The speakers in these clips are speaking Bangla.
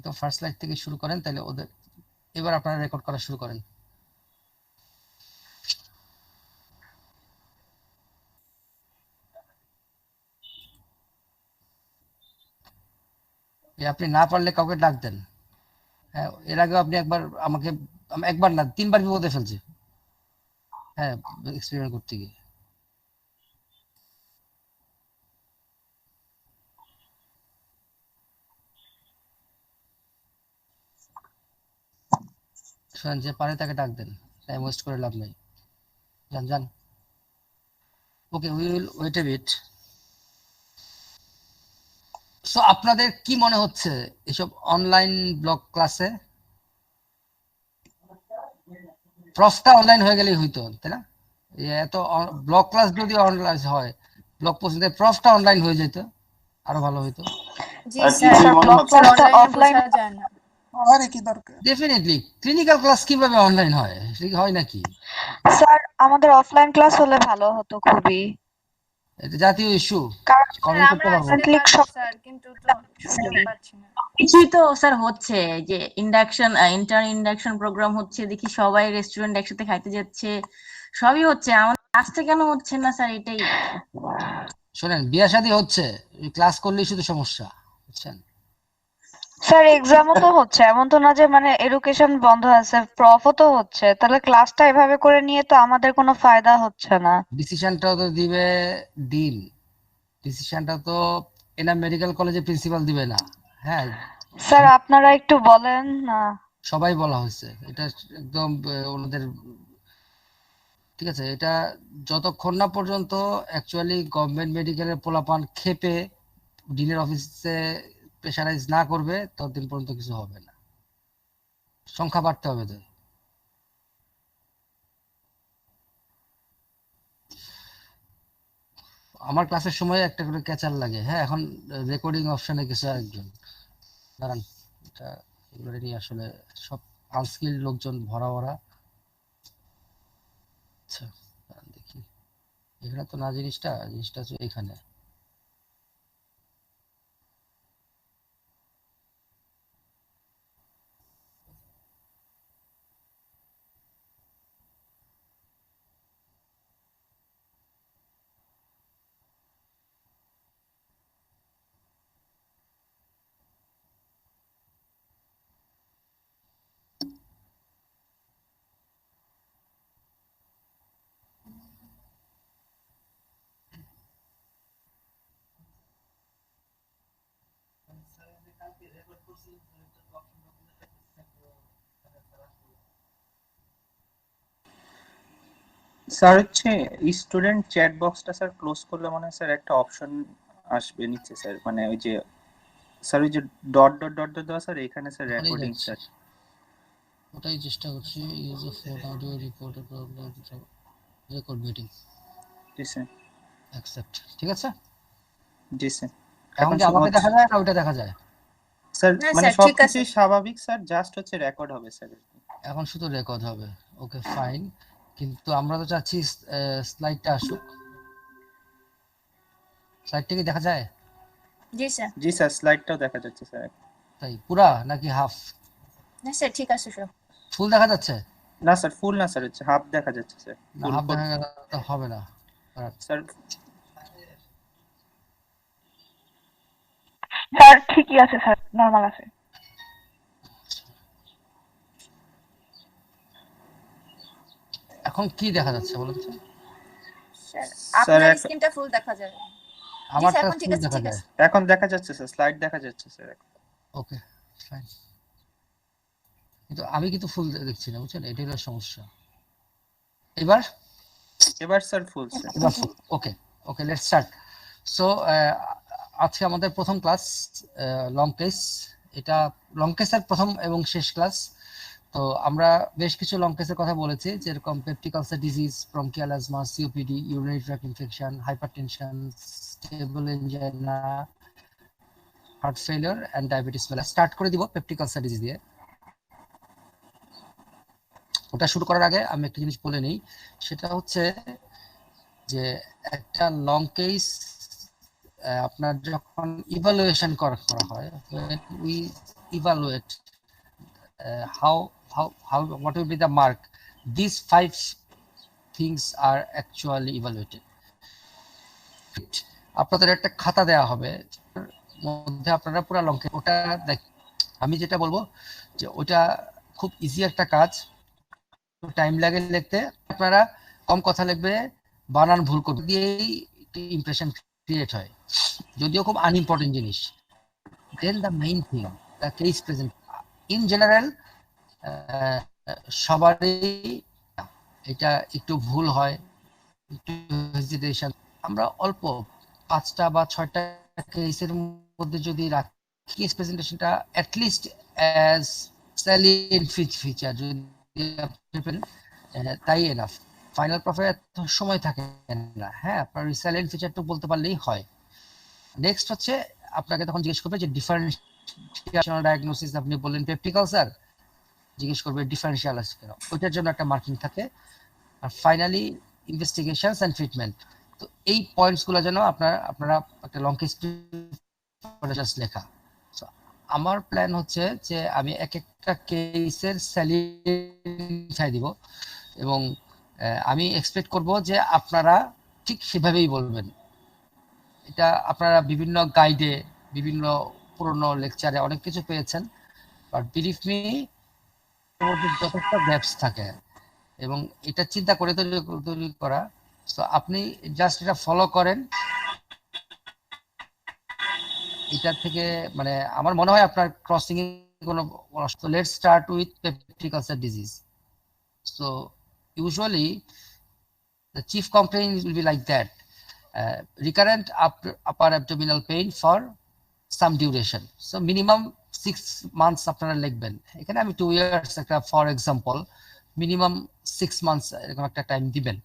একদম ফার্স্ট স্লাইড থেকে শুরু করেন, তাহলে ওদের এবার আপনারা রেকর্ড করা শুরু করেন। আপনি না পারলে কাউকে ডাক দেন। হ্যাঁ, এর আগে আপনি একবার না 3বার বিপদে ফেলছে। হ্যাঁ, এক্সপেরিমেন্ট করতে গিয়ে। শোনেন, যে পারে তাকে ডাক দেন, টাইম ওয়েস্ট করে লাভ নাই। যান যান। Okay, we will wait a bit. So আপনাদের কি মনে হচ্ছে এসব অনলাইন ব্লগ ক্লাসে? প্রফটা অনলাইন হয়ে গেলেই হইতো, তাই না? এত ব্লগ ক্লাস যদি অনলাইন হয়, ব্লগ পর্যন্ত প্রফটা অনলাইন হয়ে যেত, আরো ভালো হইতো। জি স্যার, ব্লগ ক্লাসটা অফলাইন যায় না। আরে কি দরকার? ডেফিনেটলি ক্লিনিক্যাল ক্লাস কিভাবে অনলাইন হয়? হয় নাকি? স্যার আমাদের অফলাইন ক্লাস হলে ভালো হতো খুবই। এটা জাতীয় ইস্যু, কমেন্ট করতে আমরা পারবো। আসতে পারছি স্যার, কিন্তু তো সুযোগ পাচ্ছি না। কিছুই তো স্যার হচ্ছে, যে ইন্ডাকশন প্রোগ্রাম হচ্ছে, দেখি সবাই রেস্টুরেন্ট একসাথে খাইতে যাচ্ছে, সবই হচ্ছে, আমাদের আসতে কেন হচ্ছে না স্যার, এটাই। শোনেন, বিয়া শাদী হচ্ছে, ক্লাস করলেই শুধু সমস্যা, বুঝছেন? স্যার এক্সামও তো হচ্ছে, এমন তো না যে মানে এডুকেশন বন্ধ আছে, প্রফও তো হচ্ছে, তাহলে ক্লাসটা এভাবে করে নিয়ে তো আমাদের কোনো ফায়দা হচ্ছে না। ডিসিশনটাও তো দিবে ডিন, ডিসিশনটা তো এনাম মেডিকেল কলেজের প্রিন্সিপাল দিবে না। হ্যাঁ, স্যার আপনারা একটু বলেন না। সবাই বলা হয়েছে, এটা একদম ওনাদের, ঠিক আছে? এটা যতক্ষণ না পর্যন্ত অ্যাকচুয়ালি গভর্নমেন্ট মেডিকেলের পোলাপান খেপে ডিনের অফিসে প্রেশারাইজ না করবে, ততদিন পর্যন্ত কিছু হবে না। সংখ্যা বাড়তে হবে তো। আমার ক্লাসের সময় একটা করে ক্যাচার লাগে। হ্যাঁ, এখন রেকর্ডিং অপশনে গেছে একজন, দাঁড়ান, এটা এগুলো নিয়ে আসলে সব আনস্কিল লোকজন ভরা ভরা। আচ্ছা, দাঁড়ান দেখি, এখানে তো না, জিনিসটা হচ্ছে এখানে। স্যার হচ্ছে স্টুডেন্ট চ্যাট বক্সটা স্যার ক্লোজ করলে মনে হয় স্যার একটা অপশন আসবে নিচে স্যার, মানে ওই যে স্যার ওই যে ডট ডট ডট ডট দেওয়া স্যার, এখানে স্যার রেকর্ডিং স্যার। ওটাই চেষ্টা করছি, use of phone audio report record meeting. G sir. Accept, ঠিক আছে? জি স্যার। এখন কি আমাকে দেখা যায় না ওইটা দেখা যায়? স্যার না মানে স্যার, ঠিক আছে। সবকিছুই স্বাভাবিক স্যার, জাস্ট হচ্ছে রেকর্ড হবে স্যার। এখন শুধু রেকর্ড হবে, ওকে ফাইন। কিন্তু আমরা তো চাচ্ছি স্লাইডটা আসুক। স্লাইডটা কি দেখা যায়? জি স্যার। জি স্যার, স্লাইডটাও দেখা যাচ্ছে স্যার। তাই পুরা নাকি হাফ? না স্যার, ঠিক আছে সব। ফুল দেখা যাচ্ছে? না স্যার, ফুল না স্যার, হচ্ছে হাফ দেখা যাচ্ছে স্যার। না, হাফ দেখা গেলে তো হবে না স্যার। স্যার ঠিকই আছে স্যার, নরমাল আছে। এখন কি দেখা যাচ্ছে বলুন তো? স্যার আপনার স্ক্রিনটা ফুল দেখা যায়। আমারটা এখন ঠিক ফুল আছে, দেখা ঠিক যায়। আছে। এখন দেখা যাচ্ছে স্যার, স্লাইড দেখা যাচ্ছে স্যার। ওকে ফাইন, কিন্তু আমি কিন্তু ফুল দেখছি না, বুঝছেন? এটাই হলো সমস্যা। এবার স্যার ফুল স্যার। এবার ফুল। ওকে ওকে, লেটস স্টার্ট। সো আজকে আমাদের প্রথম ক্লাস লং কেস। এটা লং কেসের প্রথম এবং শেষ ক্লাস। তো আমরা বেশ কিছু লং কেসের কথা বলেছি, যেরকম peptic ulcer disease, bronchial asthma, COPD, urinary tract infection, hypertension, stable angina, heart failure and diabetes mellitus. Start করে দিব পেপটিক আলসার ডিজিজ দিয়ে। ওটা শুরু করার আগে আমি একটা জিনিস বলে নেই, সেটা হচ্ছে যে একটা লং কেস আপনার যখন ইভালুয়েশন করা হয়, when we evaluate how what will be the mark. These 5 things are actually evaluated. আপনাদের একটা খাতা দেওয়া হবে, মধ্যে আপনারা পুরো লং কেস ওটা আমি যেটা বলবো যে ওটা খুব ইজি একটা কাজ, টাইম লাগে লিখতে, আপনারা কম কথা লিখবে, বানান ভুল করবে দিয়েই ইমপ্রেশন ক্রিয়েট হয়, যদিও খুব আনইম্পর্টেন্ট জিনিস। Then the main thing the case present in general সবারই এটা একটু ভুল হয়, একটু হেজিটেশন। আমরা অল্প 5টা বা 6টা কেসের মধ্যে যদি রাখি কেস প্রেজেন্টেশনটা অ্যাটলিস্ট অ্যাজ স্যালিয়েন্ট ফিচার যদি তাই এনাফ। ফাইনাল প্রফে এত সময় থাকে না, হ্যাঁ আপনার স্যালিয়েন্ট ফিচারটা বলতে পারলেই হয়। নেক্সট হচ্ছে আপনাকে তখন জিজ্ঞেস করবে যে ডিফারেন্সিয়াল ডায়াগনোসিস, আপনি বললেন পেপটিক আলসার, জিজ্ঞেস করবে ডিফারেন্সিয়াল আছে কেন, ওইটার জন্য একটা মার্কিং থাকে। আর ফাইনালি ইনভেস্টিগেশনস এন্ড ট্রিটমেন্ট। তো এই পয়েন্টস গুলো যেন আপনারা একটা লং কেস জাস্ট লেখা। আমার প্ল্যান হচ্ছে যে আমি এক একটা কেসের স্যালিড দিব এবং আমি এক্সপেক্ট করব যে আপনারা ঠিক সেভাবেই বলবেন। এটা আপনারা বিভিন্ন গাইডে, বিভিন্ন পুরনো লেকচারে অনেক কিছু পেয়েছেন, বাট বিলিভ মি যথেষ্ট গ্যাপস থাকে এবং এটা চিন্তা করে তৈরি করা। তো আপনি জাস্ট এটা ফলো করেন, এটা থেকে মানে আমার মনে হয় আপনার ক্রসিং এ কোনো। So let's start with peptic ulcer disease. So usually the chief complaint will be like that, recurrent upper abdominal pain for some duration. So minimum 6 months আপনারা লিখবেন, এখানে আমি 2 years একটা ফর এক্সাম্পল, মিনিমাম 6 months এরকম একটা টাইম দিবেন।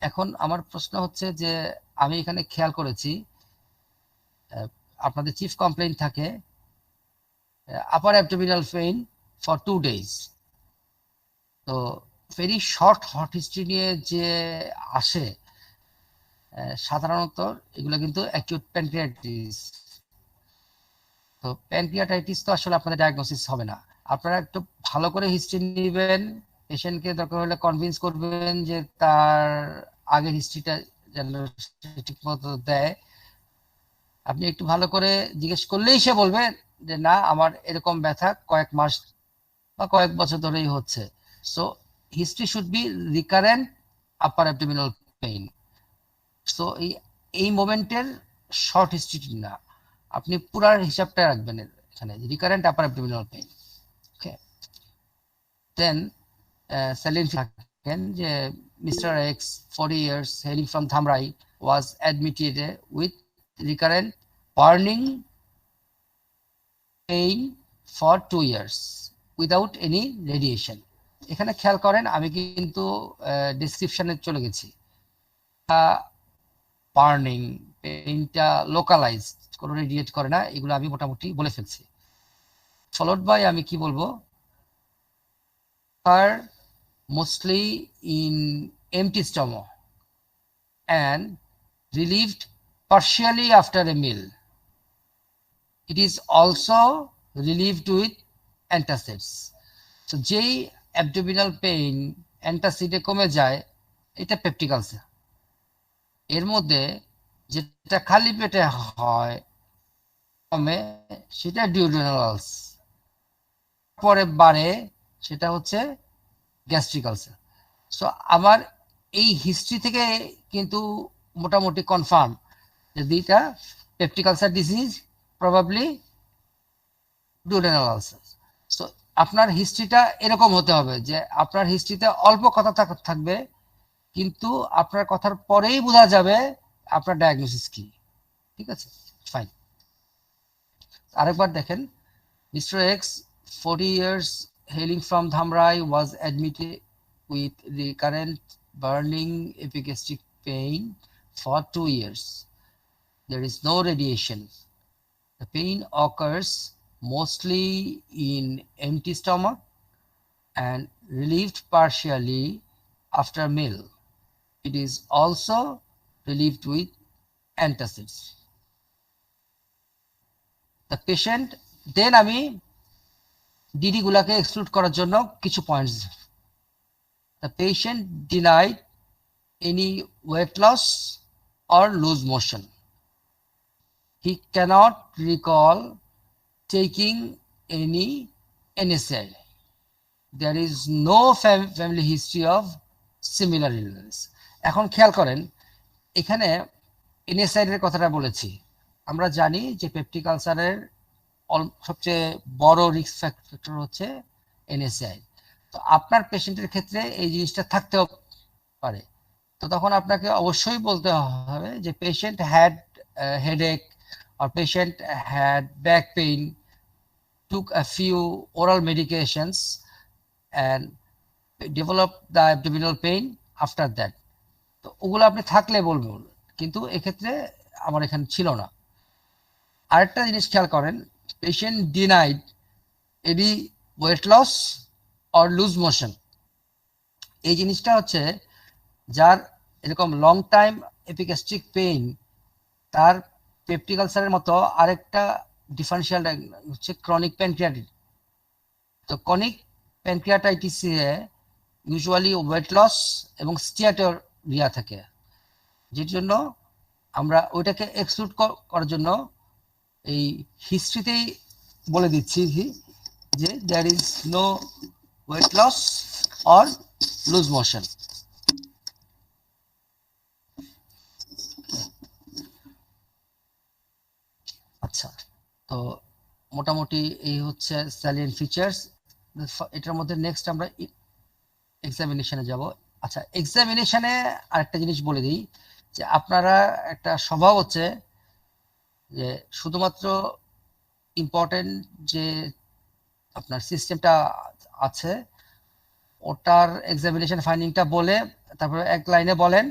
এখন আমার প্রশ্ন হচ্ছে যে আমি এখানে খেয়াল করেছি আপনাদের চিফ কমপ্লেইন থাকে আপার অ্যাবডোমিনাল পেইন ফর 2 days। তো ভেরি শর্ট হট হিস্ট্রি নিয়ে যে আসে সাধারণত এগুলো কিন্তু অ্যাকিউট প্যানক্রিয়াটাইটিস। তো প্যানক্রিয়াটাইটিস তো আসলে আপনাদের ডায়াগনোসিস হবে না, আপনারা একটু ভালো করে হিস্ট্রি নেবেন, পেশেন্টকে দরকার হলে কনভিন্স করবেন যে তার আগের হিস্ট্রিটা যেন ঠিক মতো দেয়। আপনি একটু ভালো করে জিজ্ঞেস করলেই সে বলবে যে না আমার এরকম ব্যথা কয়েক মাস বা কয়েক বছর ধরেই হচ্ছে। So history should be recurrent upper abdominal pain. So এই মোমেন্টের শর্ট হিস্ট্রি না, আপনি পুরার হিসাবটা রাখবেন এখানে, রিকারেন্ট আপার অ্যাবডোমিনাল পেইন। ওকে, দেন সেলিন থাকেন যে mister x 40 years hailing from Dhamrai was admitted with recurrent burning pain for 2 years without any radiation. এখানে খেয়াল করেন আমি কিন্তু ডেসক্রিপশনে চলে গেছি। বার্নিং পেইনটা লোকালাইজড, কোনো রেডিয়েট করে না, এগুলো আমি মোটামুটি বলে ফেলছি। ফলোড বাই আমি কি বলবো, আর mostly in empty stomach and relieved partially after a meal. It is also relieved with antacids. So যেই abdominal pain অ্যান্টাসিডে কমে যায় এটা পেপটিক আলসার। এর মধ্যে যেটা খালি পেটে হয় কমে সেটা ডিউডেনাল আলসার, পরে বাড়ে সেটা হচ্ছে গ্যাস্ট্রিক আলসার। সো আমার এই হিস্ট্রি থেকে কিন্তু মোটামুটি কনফার্ম যে দুইটা peptic ulcer disease, probably duodenal ulcer. So আপনার হিস্ট্রিটা এরকম হতে হবে যে আপনার হিস্ট্রিতে অল্প কথা থাকবে কিন্তু আপনার কথার পরেই বোঝা যাবে আপনার ডায়াগনোসিস কি। ঠিক আছে, ফাইন। আরেকবার দেখেন, mister x 40 years hailing from Dhamrai was admitted with recurrent burning epigastric pain for 2 years. There is no radiation. The pain occurs mostly in empty stomach and relieved partially after meal. It is also relieved with antacids. The patient then আমি ডিডি গুলাকে এক্সক্লুড করার জন্য কিছু points, the patient denied any weight loss or loose motion, he cannot recall taking any NSAI, there is no family history of similar illness. এখন খেয়াল করেন এখানে NSAI এর কথাটা বলেছি, আমরা জানি যে পেপটিক আলসারের সবচেয়ে বড় রিস্ক ফ্যাক্টর হচ্ছে NSAI। তো আপনার পেশেন্টের ক্ষেত্রে এই জিনিসটা থাকতেও পারে, তো তখন আপনাকে অবশ্যই বলতে হবে যে patient had headache or patient had back pain, took a few oral medications and developed the abdominal pain after that. তো ওগুলো আপনি থাকলে বলবেন, কিন্তু এক্ষেত্রে আমার এখানে ছিল না। আরেকটা জিনিস খেয়াল করেন, patient denied any weight loss or loose motion, এই জিনিসটা হচ্ছে যার এরকম লং টাইম এপিগ্যাস্ট্রিক পেইন, তার পেপটিক আলসারের মতো আরেকটা ডিফারেন্সিয়াল হচ্ছে ক্রনিক প্যানক্রিয়াটিস। তো ক্রনিক প্যানক্রিয়াটাইটিসে ইউজুয়ালি ওয়েট লস এবং স্টিয়াটোরিয়া থাকে, যের জন্য আমরা ওইটাকে এক্সক্লুড করার জন্য এই হিস্ট্রিতেই বলে দিচ্ছি যে there is no weight loss or loose motion. আচ্ছা, তো মোটামুটি এই হচ্ছে স্যালিয়েন্ট ফিচার্স। এটার মধ্যে নেক্সট আমরা এক্সামিনেশনে যাব। আচ্ছা, এক্সামিনেশনে আরেকটা জিনিস বলে দিই যে আপনারা একটা স্বভাব হচ্ছে যে শুধুমাত্র ইম্পর্টেন্ট যে আপনার সিস্টেমটা আছে ওটার এক্সামিনেশন ফাইন্ডিংটা বলে তারপরে এক লাইনে বলেন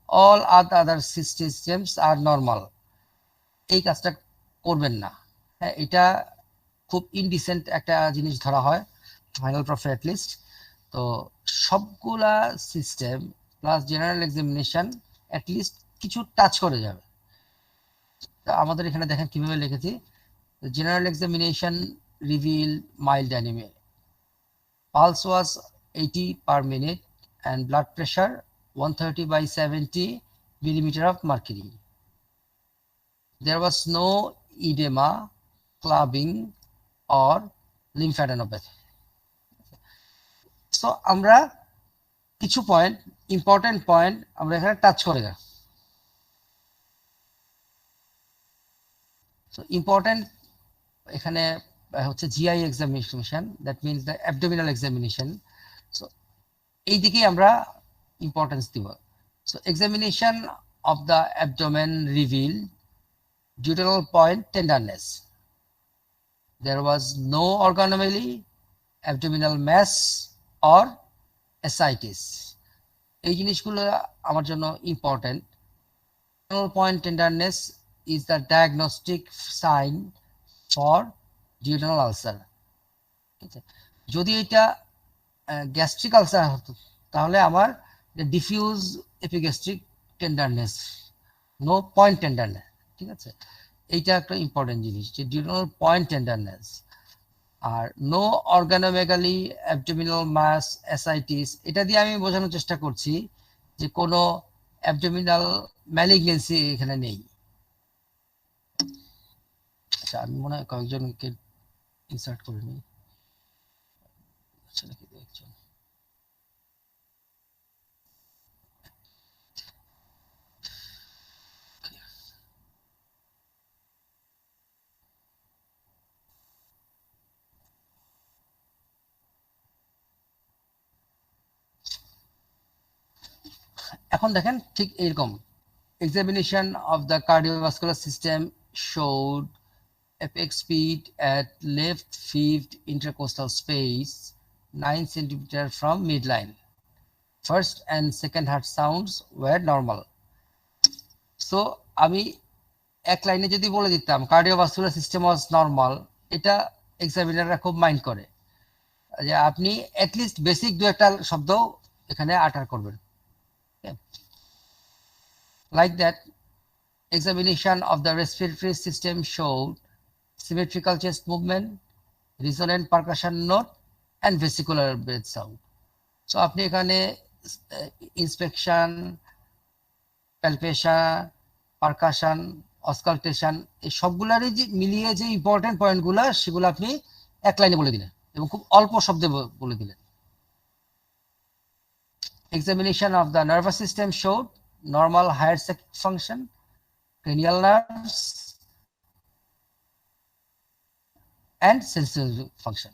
অল আদার সিস্টেমস আর নর্মাল। এই কাজটা করবেন না, হ্যাঁ, এটা খুব ইনডিসেন্ট একটা জিনিস ধরা হয় ফাইনাল প্রফে অ্যাটলিস্ট। তো সবগুলা system plus general examination at least কিছু টাচ করে যাবে। আমাদের এখানে দেখেন কিভাবে লিখেছি, general examination reveal mild anaemia, pulse was 80 per minute and blood pressure 130/70 millimeter of mercury. There was no edema, clubbing or lymphadenopathy. So আমরা কিছু পয়েন্ট, ইম্পর্টেন্ট পয়েন্ট আমরা এখানে টাচ করে গেলাম। সো ইম্পর্টেন্ট এখানে হচ্ছে GI examination, that means the abdominal examination. So এই দিকেই আমরা ইম্পর্টেন্স দিব। So examination of the abdomen reveal duodenal point tenderness. There was no organomegaly, abdominal mass or ascites. এই জিনিসগুলো আমার জন্য important. duodenal point tenderness is the diagnostic sign for duodenal ulcer. যদি এটা গ্যাস্ট্রিক আলসার হতো তাহলে আমার diffuse epigastric tenderness, no point tenderness, ঠিক আছে, এইটা একটা ইম্পর্টেন্ট জিনিস যে ডিউডেনাল পয়েন্ট টেন্ডারনেস। আর no organomegaly, abdominal mass, ascites, এটা দিয়ে আমি বোঝানোর চেষ্টা করছি যে কোনো অ্যাবডোমিনাল ম্যালিগনেন্সি এখানে নেই। আচ্ছা, আমি মনে হয় কয়েকজনকে ইনসার্ট করে নিই। আচ্ছা, দেখি একজন। এখন দেখেন ঠিক এরকম examination of the cardiovascular system showed apex speed at left fifth intercostal space 9 cm from midline. First and second heart sounds were normal. So আমি এক লাইনে যদি বলে দিতাম cardiovascular system was normal, এটা এক্সামিনাররা খুব মাইন্ড করে যে আপনি অ্যাটলিস্ট বেসিক দু একটা শব্দ এখানে আটার করবেন। Like that, examination of the respiratory system showed symmetrical chest movement, resonant percussion note, and vesicular breath sound. So আপনি এখানে ইন্সপেকশন, প্যালপেশন, পারকাশন, অসকালটেশন এই সবগুলারই যে মিলিয়ে যে ইম্পর্টেন্ট পয়েন্টগুলো সেগুলো আপনি এক লাইনে বলে দিলেন এবং খুব অল্প শব্দে বলে দিলেন। Examination of the nervous system showed normal higher psychic function, cranial nerves, and sensory function.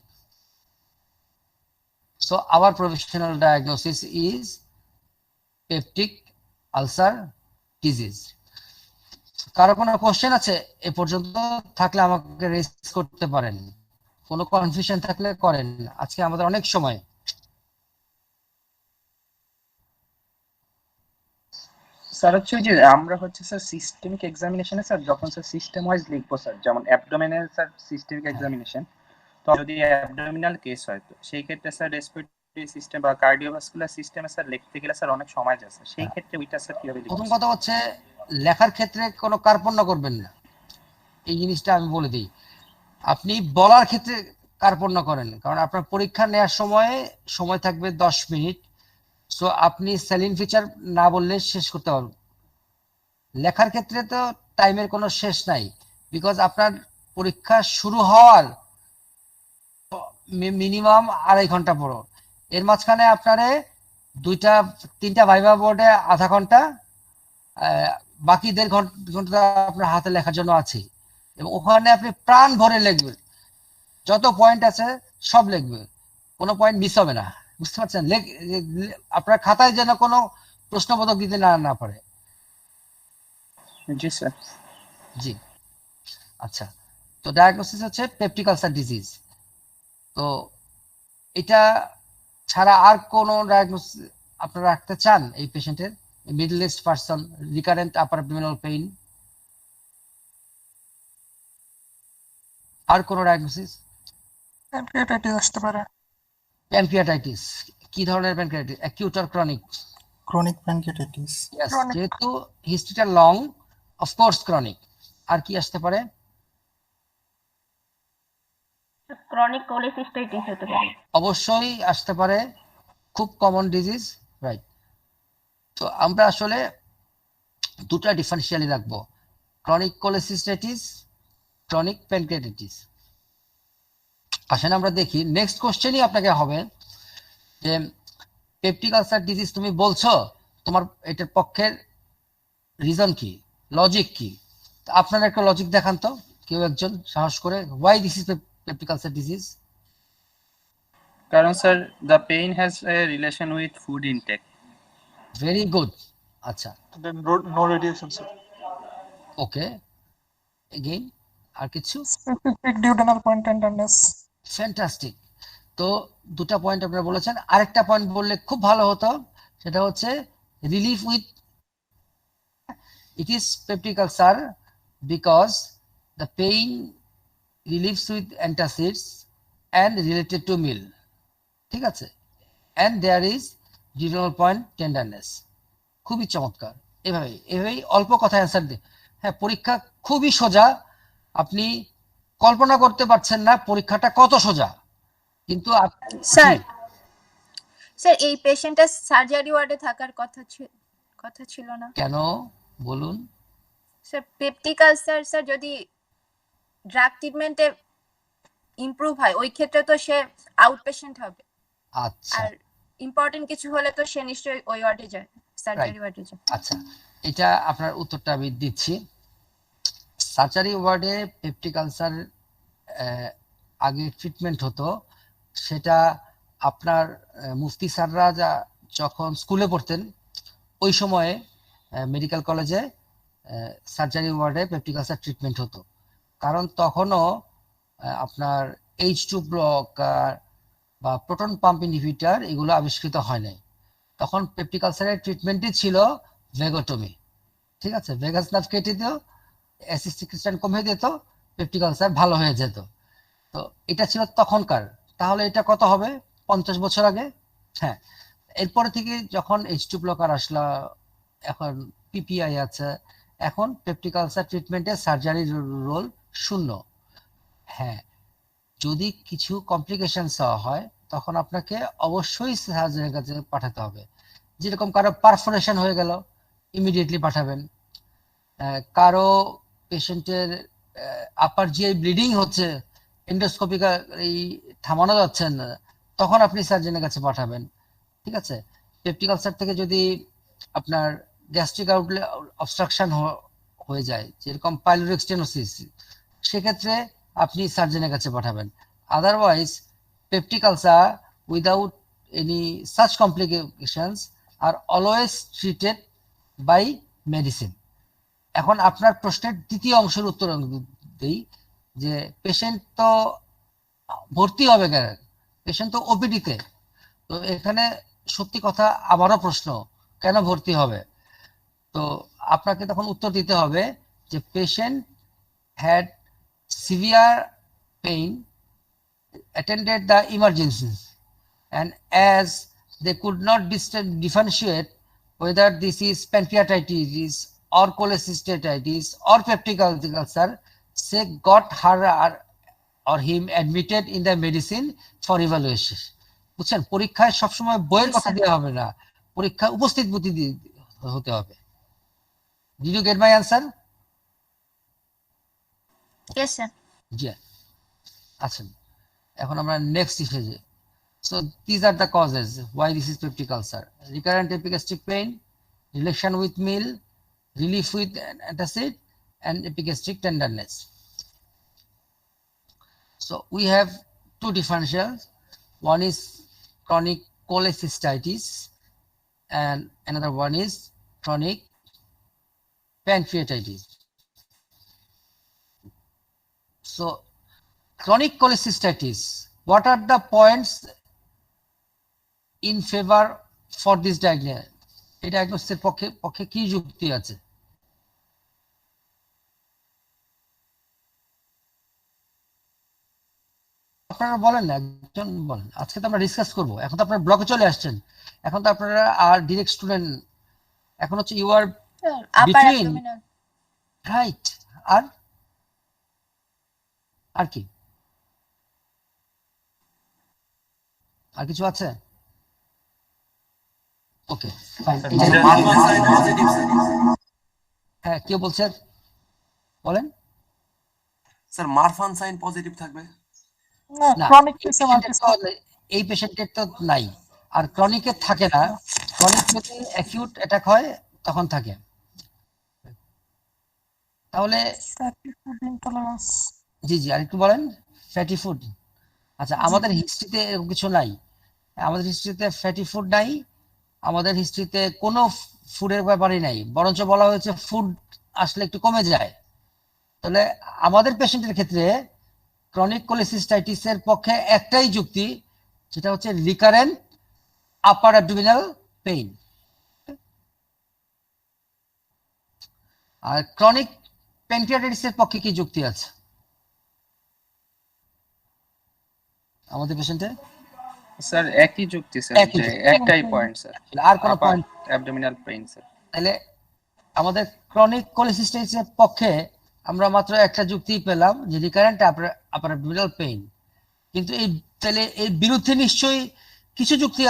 So our provisional diagnosis is peptic ulcer disease. কারো কোনো কোশ্চেন আছে এ পর্যন্ত? থাকলে আমাকে রেজ করতে পারেন, কোনো কনফিউশন থাকলে করেন, আজকে আমাদের অনেক সময়। স্যার হচ্ছে ওই যে আমরা হচ্ছে স্যার সিস্টেমিক এক্সামিনেশনে স্যার যখন স্যার সিস্টেম ওয়াইজ লিখবো স্যার, যেমন অ্যাবডোমেনের স্যার সিস্টেমিক এক্সামিনেশন, তো যদি অ্যাবডোমিনাল কেস হয় তো সেই ক্ষেত্রে স্যার রেসপিরেটরি সিস্টেম বা কার্ডিওভাস্কুলার সিস্টেমে স্যার লিখতে গেলে স্যার অনেক সময় যায় স্যার, সেই ক্ষেত্রে ওইটা স্যার কিভাবে লিখবো? প্রথম কথা হচ্ছে লেখার ক্ষেত্রে কোনো কার্পণ্য করবেন না, এই জিনিসটা আমি বলে দিই। আপনি বলার ক্ষেত্রে কার্পণ্য করেন, কারণ আপনার পরীক্ষা নেওয়ার সময় থাকবে 10 মিনিট। সো আপনি সেলিং ফিচার না বললে শেষ করতে পারবেন। লেখার ক্ষেত্রে তো টাইমের কোনো শেষ নাই, বিকজ আপনার পরীক্ষা শুরু হওয়ার মিনিমাম 2.5 ঘন্টা পর, এর মাঝখানে আপনারে 2-3টা ভাইভা বোর্ডে আধা ঘন্টা, বাকি 1.5 ঘন্টা আপনার হাতে লেখার জন্য আছে, এবং ওখানে আপনি প্রাণ ভরে লিখবেন, যত পয়েন্ট আছে সব লিখবে, কোনো পয়েন্ট মিস হবে না, বুঝতে পারছেন? আপনার খাতায় যেন কোনো প্রশ্নবোধক দিতে না পারে। জি স্যার। জি আচ্ছা, তো ডায়াগনোসিস হচ্ছে পেপটিক আলসার ডিজিজ। তো এটা ছাড়া আর কোন ডায়াগনোসিস আপনারা রাখতে চান এই পেশেন্টের? Middle aged person, recurrent upper abdominal pain, আর কোন ডায়াগনোসিস? প্যানক্রিয়াটাইটিস আসতে পারে। প্যানক্রিয়াটাইটিস কি ধরনের প্যানক্রিয়াটাইটিস? অ্যাকিউট আর ক্রনিক? Chronic pancreatitis. ইয়েস, যেহেতু হিস্ট্রিটা লং, অফ কোর্স ক্রনিক। আর কি আসতে পারে? ক্রনিক কোলিসিস্টাইটিস হতে পারে। অবশ্যই আসতে পারে, খুব কমন ডিজিজ, রাইট। তো আমরা আসলে দুটা ডিফারেন্সিয়ালি রাখবো, ক্রনিক কোলিসিস্টাইটিস, ক্রনিক প্যানক্রিয়াটাইটিস। আসেন আমরা দেখি, নেক্সট কোশ্চেনই আপনাকে হবে যে পেপটিক আলসার ডিজিজ তুমি বলছো, তোমার এটার পক্ষের রিজন কি, লজিক কি? আপনারা একটা লজিক দেখান তো, কেউ একজন সাহস করে, why this is peptic ulcer disease? কারণ sir the pain has a relation with food intake. Very good. আচ্ছা, then no radiation sir. Okay, again আর কিছু? Specific duodenal point tenderness. Fantastic. তো দুটা পয়েন্ট আপনারা বলেছেন, আরেকটা পয়েন্ট বললে খুব ভালো হতো, সেটা হচ্ছে relief with. It is peptic ulcer because the pain relieves with antacids and related to meal, ঠিক আছে, and there is duodenal point tenderness। খুবই চমৎকার। এভাবেই অল্প কথা অ্যান্সার দিন। হ্যাঁ, পরীক্ষা খুবই সোজা, আপনি কল্পনা করতে পারছেন না পরীক্ষাটা কত সোজা, কিন্তু স্যার এই পেশেন্টটা সার্জারি ওয়ার্ডে থাকার কথা ছিল না কেন বলুন? স্যার পেপটিক আলসার স্যার যদি ড্রাগ ট্রিটমেন্টে ইমপ্রুভ হয় ওই ক্ষেত্রে তো সে আউট পেশেন্ট হবে, আচ্ছা আর ইম্পর্টেন্ট কিছু হলে তো সে নিশ্চয়ই ওই ওয়ার্ডে যায়, সার্জারি ওয়ার্ডে যায়। আচ্ছা, এটা আপনার উত্তরটা আমি দিচ্ছি। সার্জারি ওয়ার্ডে পেপটিক আলসার আগে ট্রিটমেন্ট হতো, সেটা আপনার মুফতি স্যাররা যখন স্কুলে পড়তেন ওই সময়ে মেডিকেল কলেজে সার্জারি ওয়ার্ডে পেপটিক আলসার ট্রিটমেন্ট হতো, কারণ তখনও আপনার H2 ব্লকার বা প্রোটন পাম্প ইনহিবিটর এগুলো আবিষ্কৃত হয় নাই। তখন পেপটিক আলসারের ট্রিটমেন্টই ছিল ভেগোটমি, ঠিক আছে, ভেগাস নার্ভ কেটে দিত, অ্যাসিড সিক্রেশন কমিয়ে দিত, পেপটিক আলসার ভালো হয়ে যেত। তো এটা ছিল তখনকার, তাহলে এটা কত হবে, 50 বছর আগে। হ্যাঁ, এরপরে থেকে যখন H2 ব্লকার আসলো, এখন পিপিআই আছে, এখন পেপটিক আলসার ট্রিটমেন্টে সার্জারির রোল শূন্য। হ্যাঁ, যদি কিছু কমপ্লিকেশনস হয় তখন আপনাকে অবশ্যই সার্জনের কাছে পাঠাতে হবে। যেরকম কারো পারফোরেশন হয়ে গেল, ইমিডিয়েটলি পাঠাবেন। কারো পেশেন্টের আপার জিআই ব্লিডিং হচ্ছে, এন্ডোস্কোপিকা এই থামানো যাচ্ছে না, তখন আপনি সার্জনের কাছে পাঠাবেন। ঠিক আছে? পেপটিক আলসার থেকে যদি আপনার গ্যাস্ট্রিক আউটলে অবস্ট্রাকশন হয়ে যায়, যেরকম পাইলোরিক স্টেনোসিস, সেক্ষেত্রে আপনি সার্জনের কাছে পাঠাবেন। Otherwise peptic ulcer without any such complications are always treated by medicine. এখন আপনার প্রশ্নের দ্বিতীয় অংশের উত্তর দিই, যে পেশেন্ট তো ভর্তি হবে কেন, পেশেন্ট তো ওপিডিতে। তো এখানে সত্যি কথা আবারও প্রশ্ন, কেন ভর্তি হবে? তো আপনাকে তখন উত্তর দিতে হবে যে patient had severe pain, attended the emergencies, and as they could not differentiate whether this is pancreatitis or cholecystatitis or peptic ulcer, they got her or him admitted in the medicine for evaluation. বুঝছেন, পরীক্ষায় সবসময় বইয়ের কথা দেওয়া হবে না, পরীক্ষায় উপস্থিত বুদ্ধি হতে হবে। Did you get my answer? Yes, sir. জি। আচ্ছা, এখন আমরা নেক্সট স্টেজে। So these are the causes why this is peptic ulcer: recurrent epigastric pain, relation with meal, relief with antacid, and epigastric tenderness. So we have two differentials. One is chronic cholecystitis and another one is chronic pancreatitis. So chronic cholecystitis, what are the points in favor for this diagnosis? এই ডায়াগনোসিসের পক্ষে কি যুক্তি আছে? আপনারা বলেন না, একজন বলেন। আজকে তো আমরা ডিসকাস করব, এখন তো আপনারা ব্লকে চলে আসছেন, এখন তো আপনারা আর ডিরেক্ট স্টুডেন্ট, এখন হচ্ছে you are Upper between, abdominal. Right? আর কি, আর কিছু আছে? Okay, fine. হ্যাঁ, কেউ বলছেন, বলেন। স্যার মারফান সাইন পজিটিভ থাকবে? না, না, ক্রনিক কেসে মাল্টিস্কোপ এই পেশেন্টের তো নাই, আর ক্রনিকের থাকে না। ক্রনিক যদি অ্যাকিউট অ্যাটাক হয় তখন থাকে। তাহলে ফ্যাটি ফুড ইনটলারেন্স। জি জি, আর একটু বলেন। ফ্যাটি ফুড, আচ্ছা, আমাদের হিস্ট্রিতে এরকম কিছু নাই, আমাদের হিস্ট্রিতে ফ্যাটি ফুড নাই, আমাদের হিস্ট্রিতে কোনো ফুডের ব্যাপারই নাই, বরঞ্চ বলা হয়েছে ফুড আসলে একটু কমে যায়। তাহলে আমাদের পেশেন্টের ক্ষেত্রে ক্রনিক কোলেসিস্টাইটিসের পক্ষে একটাই যুক্তি, সেটা হচ্ছে রিকারেন্ট আপার অ্যাবডোমিনাল পেইন। আর ক্রনিক প্যানক্রিয়াটাইটিসের পক্ষে কি যুক্তি আছে আমাদের পেশেন্টে? স্যার একই যুক্তি স্যার, একই যে যুক্তি। একটাই পয়েন্ট স্যার, আর কোনো পয়েন্ট? Abdominal pain sir. তাহলে আমাদের ক্রনিক কোলেসিস্টাইটিসের পক্ষে আমরা মাত্র একটা যুক্তি পেলাম, যে রিকারেন্ট আপার অ্যাবডোমিনাল পেইন। কিন্তু এই তাহলে এর বিরুদ্ধে নিশ্চয়ই কিছু যুক্তি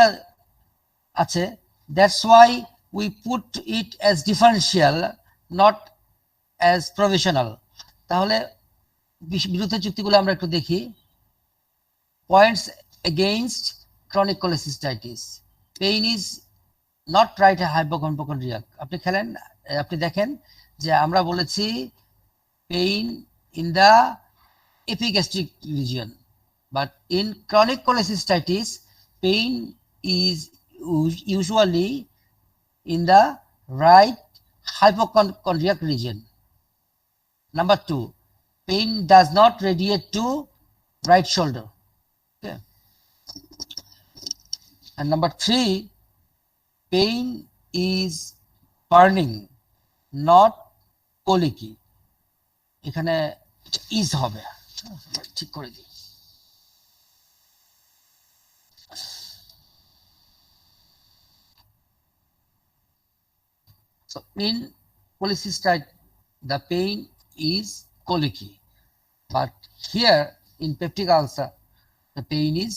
আছে। That's why we put it as differential, not as provisional. তাহলে বিরুদ্ধে যুক্তিগুলো আমরা একটু দেখি। Points against chronic cholecystitis: pain is not right hypochondriac. আপনি দেখেন যে আমরা বলেছি pain in the epigastric region, but in chronic cholecystitis pain is usually in the right hypochondriac region. Number 2, pain does not radiate to right shoulder. Okay. And number 3, pain is burning, not colicky. এখানে ইজ হবে, ঠিক করে দিই। So in cholecystitis, the pain is colicky. But here in peptic ulcer, the pain is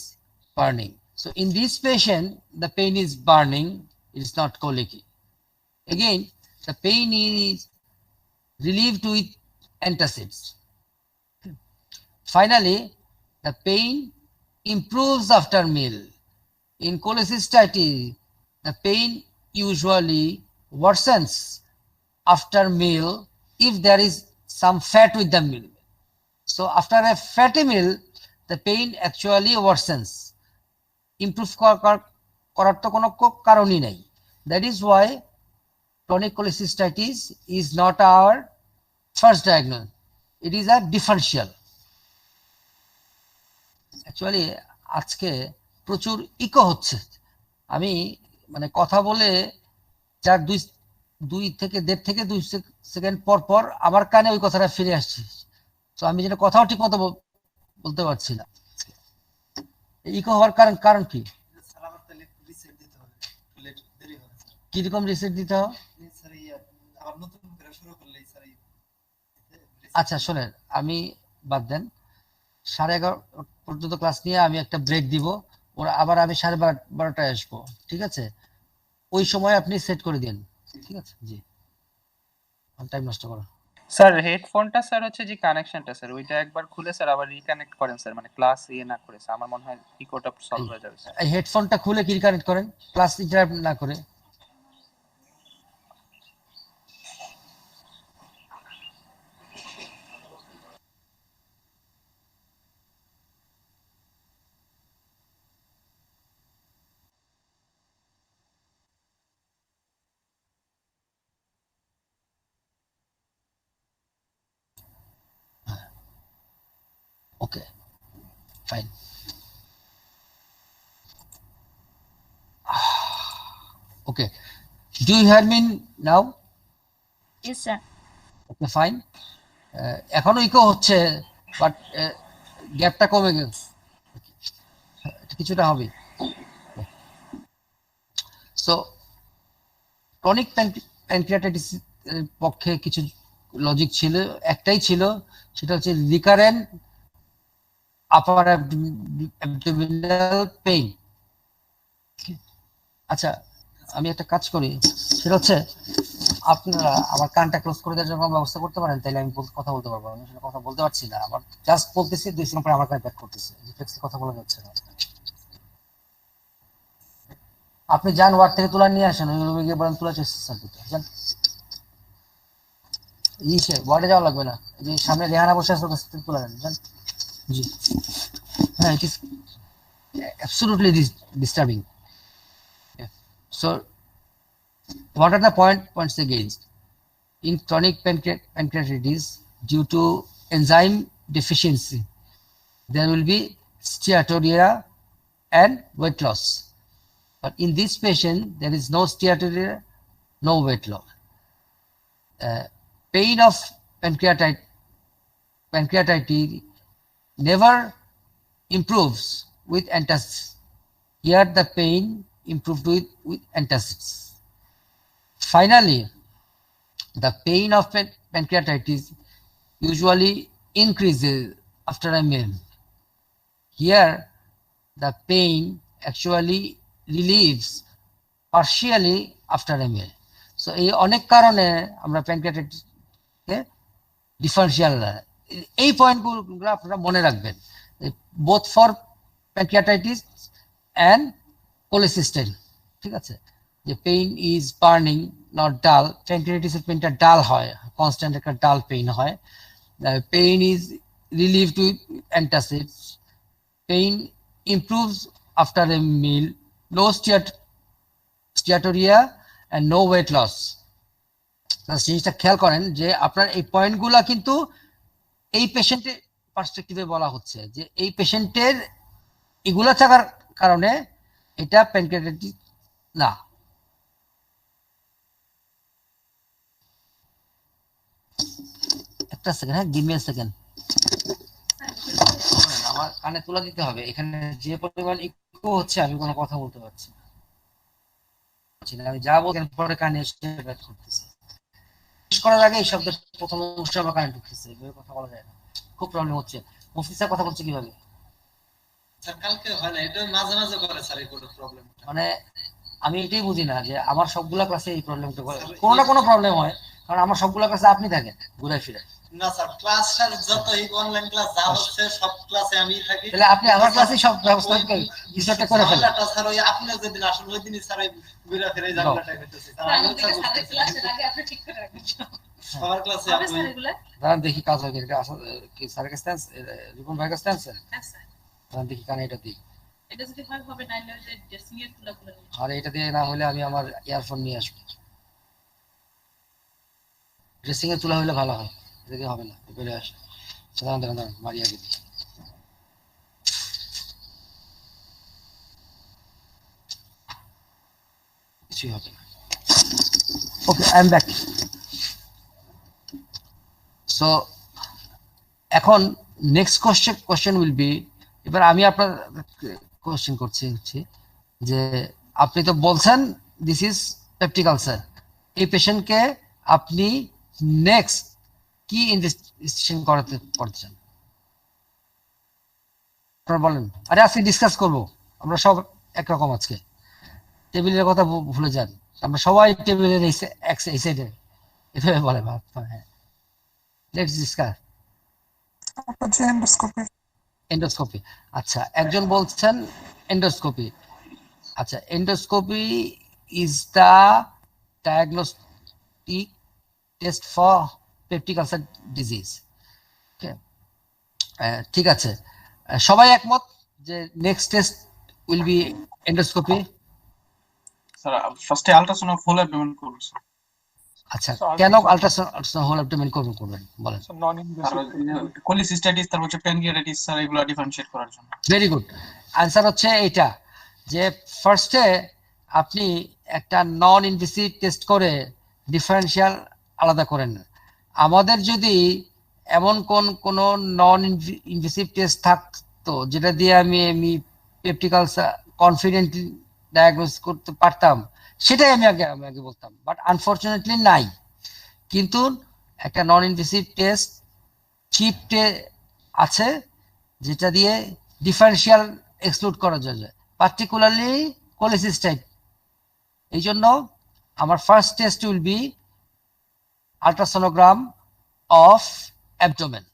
burning. So in this patient, the pain is burning, it is not colicky. Again, the pain is relieved with antacids. Finally, the pain improves after meal. In cholecystitis, the pain usually worsens after meal if there is some fat with the meal. So after a fatty meal, the pain actually worsens. Improve করার তো কোনো কারণই নেই. That is why chronic cholecystitis is not our first diagnosis. It is a differential. Actually আজকে প্রচুর ইকো হচ্ছে, আমি মানে কথা বলে যার দুই থেকে 1.5 থেকে 2 সেকেন্ড পর পর আমার কানে ওই কথাটা ফিরে আসছে। তো আমি যেটা কথাও ঠিক মতো বলতে পারছি না। ইকো হওয়ার কারণ কি? কিরকম রিসেট দিতে হবে? আচ্ছা শোনেন, আমি বাদ দেন, 11:30 পর্যন্ত ক্লাস নিয়ে আমি একটা ব্রেক দিব, ওরা আবার আমি 12:30টায় আসবো, ঠিক আছে? ওই সময় আপনি সেট করে দিন, ঠিক আছে? জি, টাইম নষ্ট করো। স্যার হেডফোনটা স্যার হচ্ছে যে কানেকশনটা স্যার ওইটা একবার খুলে স্যার আবার রিকানেক্ট করেন স্যার, মানে ক্লাস না করে স্যার, আমার মনে হয় ইকোটা সলভ হয়ে যাবে স্যার। এই হেডফোনটা খুলে কি রিকানেক্ট করেন, ক্লাস ইন্টারাপ্ট না করে। Okay, fine. Okay, do you hear me now? Yes, sir. Okay, fine. এখনো ইকো হচ্ছে, বাট গ্যাপটা কমে গেছে, কিছুটা হবে। সো ক্রনিক প্যানক্রিয়াটাইটিস পক্ষে কিছু লজিক ছিল, একটাই ছিল, সেটা হচ্ছে রিকারেন্ট আপার অ্যাবডোমিনাল পেইন। আচ্ছা আমি একটা কাজ করি, সেটা হচ্ছে আপনারা আমার কানটা ক্লোজ করে দেওয়ার জন্য ব্যবস্থা করতে পারেন, তাইলে আমি কথা বলতে পারবো। আমি সেটা কথা বলতে পারছি না, আমার জাস্ট বলতেছি 2 সেকেন্ড পরে আমার কানে ব্যাক করতেছে, রিফ্লেক্সে কথা বলা যাচ্ছে না। আপনি যান ওয়ার্ড থেকে তুলা নিয়ে আসেন, ওই রুমে গিয়ে বলেন তুলা চেষ্টা স্যার দিতে যান। ইসে ওয়ার্ডে যাওয়া লাগবে না, যে সামনে রেহানা বসে আছে ওর কাছ থেকে তুলা নেন যান। জি হ্যাঁ, it is absolutely disturbing. So what are the points against? In chronic pancreatitis, due to enzyme deficiency, there will be steatorrhea and weight loss. But in this patient, there is no steatorrhea, no weight loss. Pain of pancreatitis never improves with antacids. Here the pain improved with antacids. Finally, the pain of pancreatitis usually increases after a meal. Here, the pain actually relieves partially after a meal. So, এই অনেক কারণে আমরা প্যানক্রিয়াটাইটিসকে ডিফারেন্সিয়াল, এই পয়েন্টগুলো আপনারা মনে রাখবেন, both for pancreatitis and cholecystitis, ঠিক আছে? যে পেইন ইজ বার্নিং নট ডাল, প্যানক্রিয়াটাইটিসের পেইনটা ডাল হয়, কনস্ট্যান্ট একটা ডাল পেইন হয়। Pain is relieved with antacids, pain improves after a meal, no steatorrhoea and no weight loss. জিনিসটা খেয়াল করেন যে আপনার এই পয়েন্টগুলা কিন্তু এই পেশেন্টের পার্সপেক্টিভে বলা হচ্ছে, যে এই পেশেন্টের এগুলা থাকার কারণে এটা প্যানক্রিয়াটাইটিস না। একটা সেকেন্ড, হ্যাঁ গিভ মি আ সেকেন্ড, আমার কানে তুলা দিতে হবে। এখানে যে পরিমাণ ইকো হচ্ছে আমি কোনো কথা বলতে পারছি না, আমি যা বলছি পরে কানে এসে ব্যাক করতেছে। শেষ করার আগে এই শব্দের প্রথম অংশ আমার কানে ঢুকতেছে, এভাবে কথা বলা যায় না। খুব প্রবলেম হচ্ছে। মুফতি স্যার কথা বলছে কিভাবে? স্যার কালকে হয় না, এটা মাঝে মাঝে করে স্যার, এই কোনো প্রবলেম। মানে আমি এটাই বুঝি না যে আমার সবগুলা ক্লাসে এই প্রবলেমটা করে, কোনো না কোনো প্রবলেম হয়, কারণ আমার সবগুলা ক্লাসে আপনি থাকেন ঘুরে ফিরে। না স্যার, ক্লাস যত এই অনলাইন ক্লাস যা হচ্ছে সব ক্লাসে আমি থাকি। তাহলে আপনি আমার ক্লাসে সব ব্যবস্থা কিছু একটা করে ফেলেন। ঝামেলাটা স্যার ওই আপনি যেদিন আসেন ওই দিনই স্যার এই ঘুরে ফিরে এই ঝামেলাটা হইতেছে স্যার। আমি স্যার সবার ক্লাসে আপনি দাঁড়ান দেখি কাজ হয় কিনা। কি স্যারের কাছে আনছে? রিপন ভাইয়ের কাছে আনছে? দাঁড়ান দেখি কানে এটা দিই। এটা যদি হয় হবে, নাইলে ওই যে ড্রেসিং এর তুলাগুলো নিয়ে আর এটা দিয়ে না হলে আমি আমার ইয়ারফোন নিয়ে আসবো। ড্রেসিং এর তুলা হলে ভালো হয়, এটা দিয়ে হবে না, বেড়ে আসে। দাঁড়ান দাঁড়ান দাঁড়ান, মারি আগে দিই। কিছুই হবে না। ওকে, আই এম ব্যাক। সো এখন নেক্সট কোশ্চেন উইল বি, এবার আমি আপনার কোশ্চেন করছি হচ্ছে যে আপনি তো বলছেন দিস ইজ পেপটিক আলসার, এই পেশেন্টকে আপনি নেক্সট কি ইনভেস্টিগেশন করতে চান? আপনারা বলেন। আরে আজকে ডিসকাস করব, আমরা সব একরকম আজকে, টেবিলের কথা ভুলে যান, আমরা সবাই টেবিলের এই সাইডে এভাবে বলে ভাব। হ্যাঁ, লেটস ডিসকাস এন্ডোস্কোপি। এন্ডোস্কোপি। আচ্ছা, একজন বলছেন এন্ডোস্কোপি। আচ্ছা, endoscopy is the diagnostic test for peptic ulcer disease. ঠিক আছে, সবাই একমত যে next test will be endoscopy? Sir ফার্স্টে আল্ট্রাসাউন্ড অফ হোল অ্যাবডোমেন করব স্যার। আচ্ছা, কেন আল্ট্রাসাউন্ড হোল অ্যাবডোমেন করবেন বলেন? নন ইনভেসিভ কোলিসিস্টাইটিস, তারপর হচ্ছে প্যানক্রিয়াটাইটিস স্যার, এগুলো ডিফারেনশিয়েট করার জন্য। ভেরি গুড, আনসার হচ্ছে এইটা, যে ফার্স্টে আপনি একটা নন ইনভেসিভ টেস্ট করে ডিফারেন্সিয়াল আলাদা করেন। আমাদের যদি এমন কোন নন ইনভেসিভ টেস্ট থাকতো যেটা দিয়ে আমি পেপটিক আলসার কনফিডেন্টলি ডায়াগনোস করতে পারতাম, সেটাই আমি আগে বলতাম, বাট আনফরচুনেটলি নাই। কিন্তু একটা নন ইনভেসিভ টেস্ট চিপটে আছে যেটা দিয়ে ডিফারেন্সিয়াল এক্সক্লুড করা যায়, পার্টিকুলারলি কোলিসিস্টাইট। এই জন্য আমার first test will be ultrasonogram of abdomen.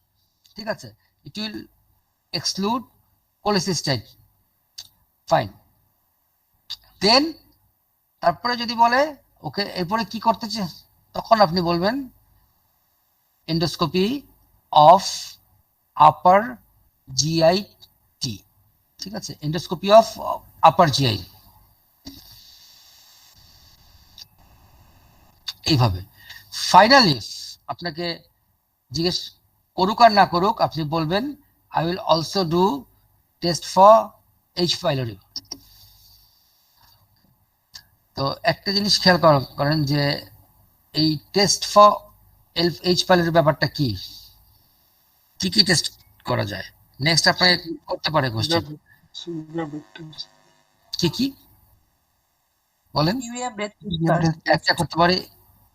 ঠিক আছে, ইট উইল এক্সক্লুড কোলিসিস্টাইট। ফাইন। দেন তারপরে যদি বলে ওকে এরপরে কি করতেছে, তখন আপনি বলবেন এন্ডোস্কোপি অফ আপার জিআইটি। ঠিক আছে, এন্ডোস্কোপি অফ আপার জিআই, এইভাবে। ফাইনালি আপনাকে জিজ্ঞেস করুক আর না করুক, আপনি বলবেন I will also do test for H pylori. তো একটা জিনিস খেয়াল করেন যে এই টেস্ট ফর এইচ পাইলোরি ব্যাপারটা কি কি টেস্ট করা যায়? নেক্সট আপনি করতে পারে কোশ্চেন কি বলেন? একটা করতে পারি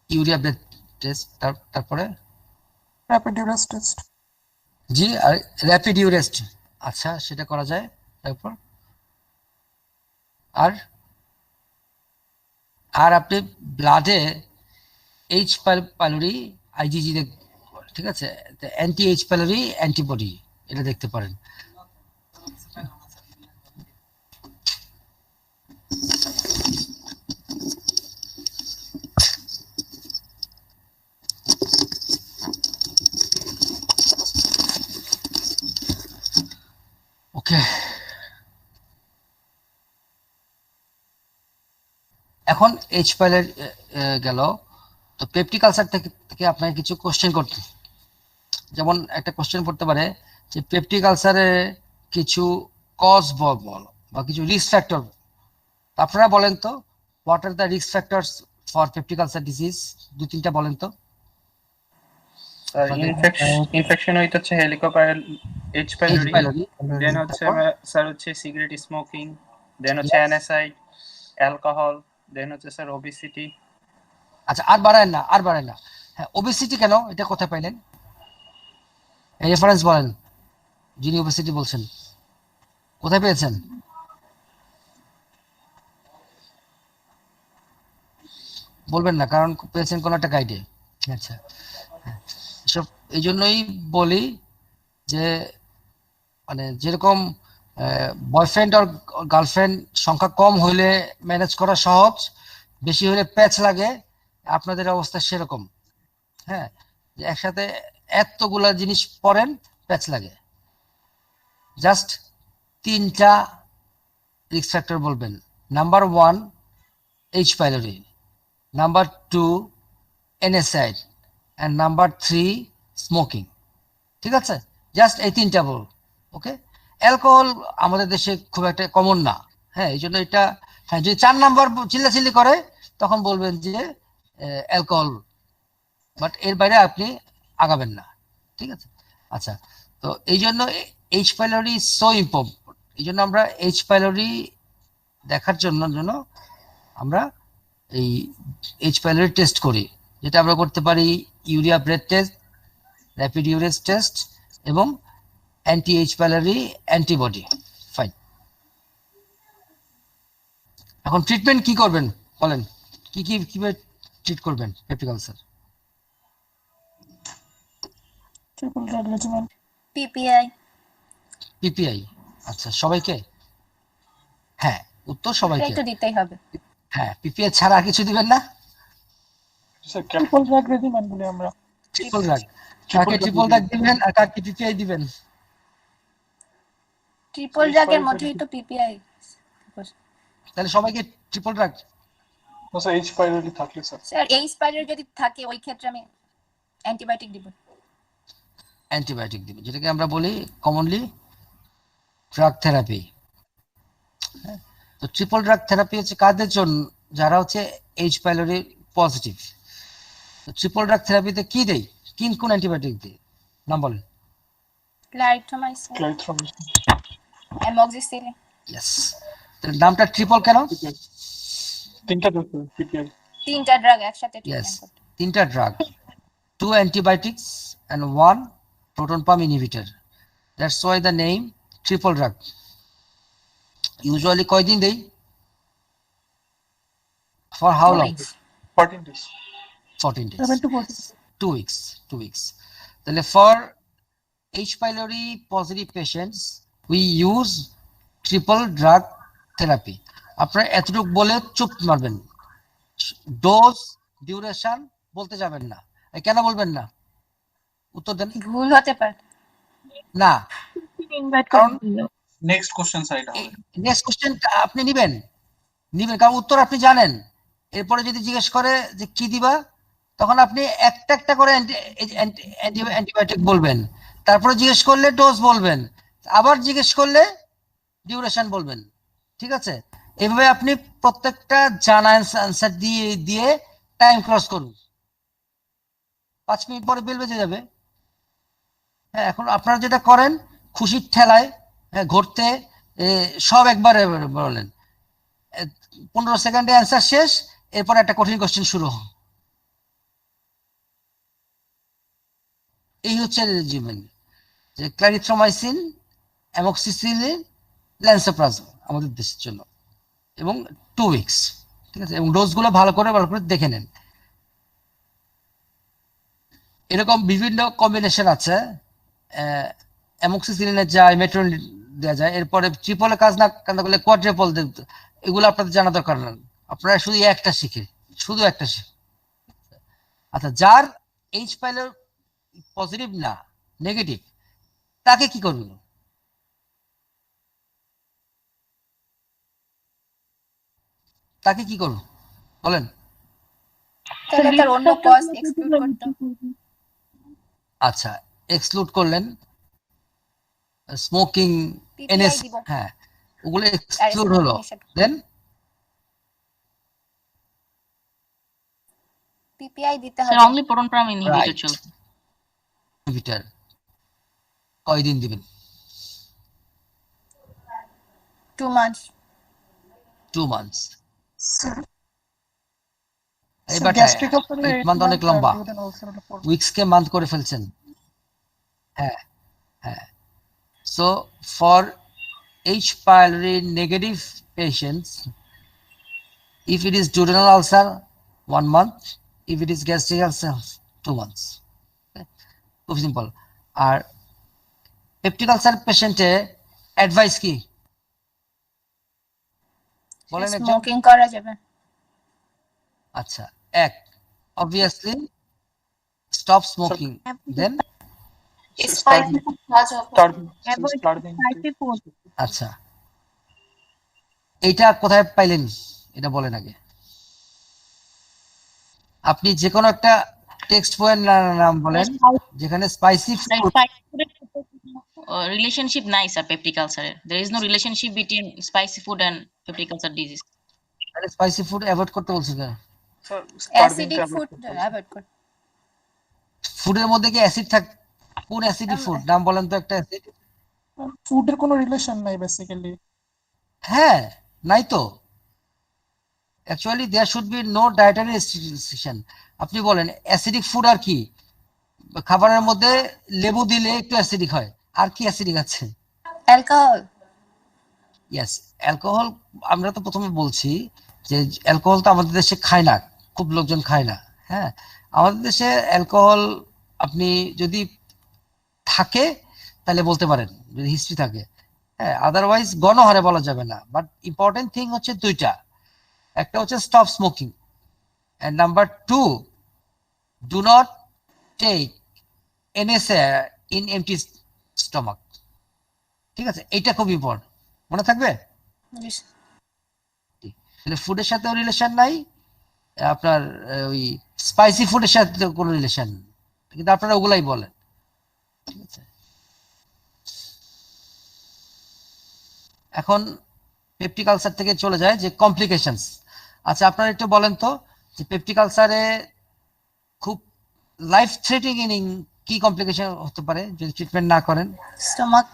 ইউরিয়া ব্রেথ টেস্ট, তারপরে র‍্যাপিড ইউরেস টেস্ট। জি, আর র‍্যাপিড ইউরেস্ট। আচ্ছা, সেটা করা যায়। তারপর আর আপনি ব্লাডে এইচ পাইলোরি আইজিজি, ঠিক আছে, অ্যান্টি এইচ পাইলোরি অ্যান্টিবডি, এটা দেখতে পারেন। ওকে, এখন এইচ পাইলোরি গেল। তো পেপটিক আলসার থেকে আপনাকে কিছু কোশ্চেন করতে, যেমন একটা কোশ্চেন করতে পারে যে পেপটিক আলসারের কিছু কজ বল বা কিছু রিস্ক ফ্যাক্টর। আপনারা বলেন তো, what are the risk factors for peptic ulcer disease? দুই তিনটা বলেন তো। স্যার ইনফেকশন হচ্ছে হেলিকোপ্যাল এইচ পাইলোরি, দেন হচ্ছে স্যার হচ্ছে সিগারেট স্মোকিং, দেন হচ্ছে এনএসআই, অ্যালকোহল, দেন হচ্ছে স্যার ওবেসিটি। আচ্ছা, আর বাড়ায় না। হ্যাঁ, ওবেসিটি কেন, এটা কোথায় পাইলেন? এই রেফারেন্স বলেন, যিনি ওবেসিটি বলছেন, কোথায় পেয়েছেন? বলবেন না, কারণ পেয়েছেন কোন একটা গাইডে। আচ্ছা, এসব এই জন্যই বলি যে মানে যেরকম বয়ফ্রেন্ড আর গার্লফ্রেন্ড সংখ্যা কম হইলে ম্যানেজ করা সহজ, বেশি হলে প্যাচ লাগে, আপনাদের অবস্থা সেরকম। হ্যাঁ, যে একসাথে এতগুলা জিনিস পড়েন, প্যাচ লাগে। জাস্ট 3টা রিস্ক ফ্যাক্টর বলবেন। Number 1 H pylori, number 2 NSAID, and number 3 smoking. ঠিক আছে, জাস্ট এই 3টা বল। ওকে, অ্যালকোহল আমাদের দেশে খুব একটা কমন না। হ্যাঁ, এই জন্য এটা, হ্যাঁ, যদি 4 নাম্বার চিল্লাচিল্লি করে তখন বলবেন যে অ্যালকোহল, বাট এর বাইরে আপনি আগাবেন না। ঠিক আছে, আচ্ছা। তো এই জন্য H pylori সো ইম্পর্টেন্ট। এই জন্য আমরা H pylori দেখার জন্য আমরা এই H pylori টেস্ট করি, যেটা আমরা করতে পারি urea breath test, rapid urease test এবং anti H pylori antibody. Fine, এখন ট্রিটমেন্ট কি করবেন বলেন, কিভাবে ট্রিট করবেন peptic ulcer? Triple drug regimen. PPI PPI. আচ্ছা, সবাইকে? হ্যাঁ, উত্তর সবাইকে। তো দিতেই হবে। হ্যাঁ, পিপিআই ছাড়া আর কিছু দিবেন না? Triple drug regimen বলি আমরা। Triple drug. কাকে ট্রিপল ড্রাগ দিবেন আর কাকে পিপিআই দিবেন? ট্রিপল ড্রাগের মধ্যেই তো PPI। তাহলে সবাইকে triple drug. Sir H pylori থাকলে স্যার। স্যার এই স্পাইরাল যদি থাকে ওই ক্ষেত্রে আমি অ্যান্টিবায়োটিক দিব। অ্যান্টিবায়োটিক দিবেন, যেটাকে আমরা বলি কমনলি ড্রাগ থেরাপি। তো ট্রিপল ড্রাগ থেরাপি হচ্ছে কাদের জন্য? যারা হচ্ছে H pylori পজিটিভ। তো ট্রিপল ড্রাগ থেরাপিতে কি দেই, কোন অ্যান্টিবায়োটিক দিই? নাম বলেন। Clarithromycin, Clarithromycin. অ্যামোক্সিসিলিন। ইয়েস। তাহলে নামটা ট্রিপল কেন? তিনটা ডোজ PPI। 3টা ড্রাগ একসাথে ইয়েস, ট্রিটমেন্ট করতে। 3টা drug, 2 antibiotics and 1 proton pump inhibitor. That's why the name triple drug. Usually কয়দিন দেই? For how 2 long? weeks. 14 days. 14 days. 7 to 14. 2 weeks. তাহলে for H pylori positive patients we use triple drug therapy. আপনারা এতটুকু বলে চুপ মারবেন, ডোজ ডিউরেশন বলতে যাবেন না। কেন বলবেন না? উত্তর দেন। ভুল হতে পারে। না, কারণ নেক্সট কোশ্চেন স্যার এটা হবে। নেক্সট কোশ্চেন আপনি নিবেন, কারণ উত্তর আপনি জানেন। এরপরে যদি জিজ্ঞেস করে যে কি দিবা, তখন আপনি একটা একটা করে অ্যান্টিবায়োটিক বলবেন, তারপরে জিজ্ঞেস করলে ডোজ বলবেন, আবার জিজ্ঞেস করলে ডিউরেশন বলবেন। ঠিক আছে, এভাবে আপনি প্রত্যেকটা জানা আনসার দিয়ে দিয়ে টাইম ক্রস করুন, 5 মিনিট পরে বেল বেজে যাবে। হ্যাঁ, এখন আপনারা যেটা করেন খুশির ঠেলায়, হ্যাঁ, ঘুরতে সব একবারে বলেন, 15 সেকেন্ডে অ্যান্সার শেষ, এরপর একটা কঠিন কোশ্চেন শুরু হয়। এই হচ্ছে রেজিমেন, যে ক্লারিথ্রোমাইসিন, অ্যামোক্সিসিলিন, ল্যান্সোপ্রাজোল আমাদের দেশের জন্য, এবং 2 উইকস। ঠিক আছে, এবং ডোজগুলো ভালো করে দেখে নেন। এরকম বিভিন্ন কম্বিনেশন আছে, অ্যামোক্সিসিলিনের যায়, মেট্রোনিন দেওয়া যায়, এরপরে ট্রিপলে কাজ না করলে কোয়াড্রুপল, এগুলো আপনাদের জানা দরকার না, আপনারা শুধু একটা শিখে, শুধু একটা শিখে। আচ্ছা, যার H pylori পজিটিভ না, নেগেটিভ, তাকে কি করবেন? তাকে কি করব বলেন? তাহলে তার অন্য কজ এক্সক্লুড করতে। আচ্ছা, এক্সক্লুড করলেন স্মোকিং, PPI এনএস, দিব। হ্যাঁ, ওগুলো এক্সক্লুড হলো। দেন PPI দিতে স্যার হবে। Only proton pump inhibitor right, চলবে। ইনহিবিটর কয়দিন দিবেন? 2 months। 2 months। Sir, এবার gastric ulcer 8 month অনেক লম্বা, উইকস কে মান্থ করে ফেলছেন। হ্যাঁ, হ্যাঁ, so for H. pylori negative patients, if it is duodenal ulcer 1 month, if it is gastric ulcer 2 months. খুব সিম্পল। আর পেপটিক আলসার পেশেন্টে অ্যাডভাইস কি বলেন একজন? স্মোকিং করা যাবে। আচ্ছা, এক, obviously stop smoking, then Starving. Starving. আচ্ছা, এইটা কোথায় পাইলেন এটা বলেন আগে। আপনি যে কোনো একটা টেক্সট বইয়ের নাম বলেন যেখানে স্পাইসি ফুড। রিলেশনশিপ নাই স্যার পেপটিক আলসারের। There is no relationship between spicy food and peptic ulcer disease. তাহলে স্পাইসি ফুড অ্যাভয়েড করতে বলছি কেন? Sir, acidic starving food tablet. Avoid কর। ফুডের মধ্যে কি অ্যাসিড থাক? কোন অ্যাসিডিক ফুড নাম বলেন তো একটা অ্যাসিড। ফুডের কোনো রিলেশন নাই বেসিক্যালি। হ্যাঁ, নাই তো। Actually there should be no dietary restriction. আপনি বলেন অ্যাসিডিক ফুড আর কি? খাবারের মধ্যে লেবু দিলে একটু অ্যাসিডিক হয়, আর কি অ্যাসিডিক আছে? অ্যালকোহল। Yes, alcohol. আমরা তো প্রথমে বলছি যে অ্যালকোহল তো আমাদের দেশে খায় না, খুব লোকজন খায় না। হ্যাঁ, আমাদের দেশে অ্যালকোহল আপনি যদি থাকে তাহলে বলতে পারেন, যদি হিস্ট্রি থাকে। হ্যাঁ, আদারওয়াইজ গণহারে বলা যাবে না। বাট ইম্পর্টেন্ট থিং হচ্ছে দুইটা, একটা হচ্ছে stop smoking, and number 2, do not take NSAID in empty stomach. ঠিক আছে, এইটা খুব ইম্পর্টেন্ট, মনে থাকবে। তাহলে ফুডের সাথেও রিলেশন নাই, আপনার ওই স্পাইসি ফুডের সাথে কোনো রিলেশন, কিন্তু আপনারা ওগুলাই বলেন। ঠিক আছে, এখন পেপটিক আলসার থেকে চলে যায় যে কমপ্লিকেশনস। আচ্ছা, আপনারা একটু বলেন তো যে পেপটিক আলসারে খুব লাইফ থ্রেটেনিং কি কমপ্লিকেশন হতে পারে যদি ট্রিটমেন্ট না করেন? Stomach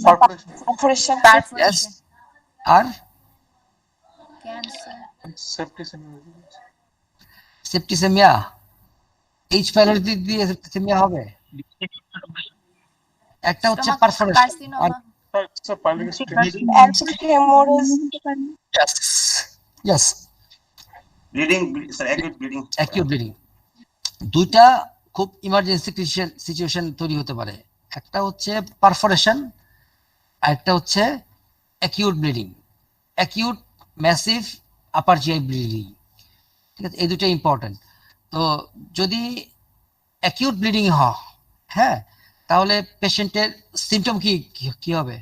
Perforation. পারফোরেশন, আর ক্যান্সার, সেপ্টিসেমিয়া। H. pylori দিয়ে সেপ্টিসেমিয়া হবে। একটা হচ্ছে perforation, carcinoma, Sir, pyloric yes, bleeding sir, acute bleeding. Acute bleeding. দুইটা খুব ইমার্জেন্সি সিচুয়েশন তৈরি হতে পারে, একটা হচ্ছে পারফোরেশন আর একটা হচ্ছে অ্যাকিউট ব্লিডিং, অ্যাকিউট ম্যাসিভ আপার জিআই ব্লিডিং। ঠিক আছে, এই দুটো ইম্পর্টেন্ট। তো যদি অ্যাকিউট ব্লিডিং হয়, হ্যাঁ, তাহলে পেশেন্টের সিমটম কি হবে?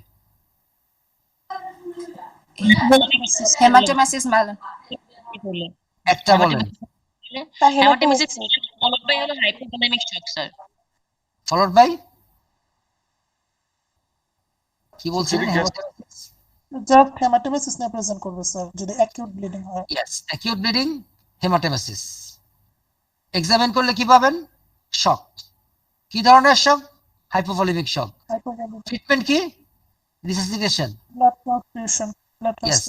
হেমাটোমাসিস মালন, একটা বলেন, Hematemesis followed by হলো hypovolemic shock স্যার। ফলোড বাই কি বলছেন? জাস্ট হেমাটোমাসিস না প্রেজেন্ট করবে স্যার যদি অ্যাকিউট ব্লিডিং হয়। Yes, acute bleeding, haematemesis. Examine করলে কি পাবেন? শক। কি ধরনের শক? Hypovolaemic shock. ট্রিটমেন্ট কি? রিসাসিটেশন। Blood transfusion, Yes.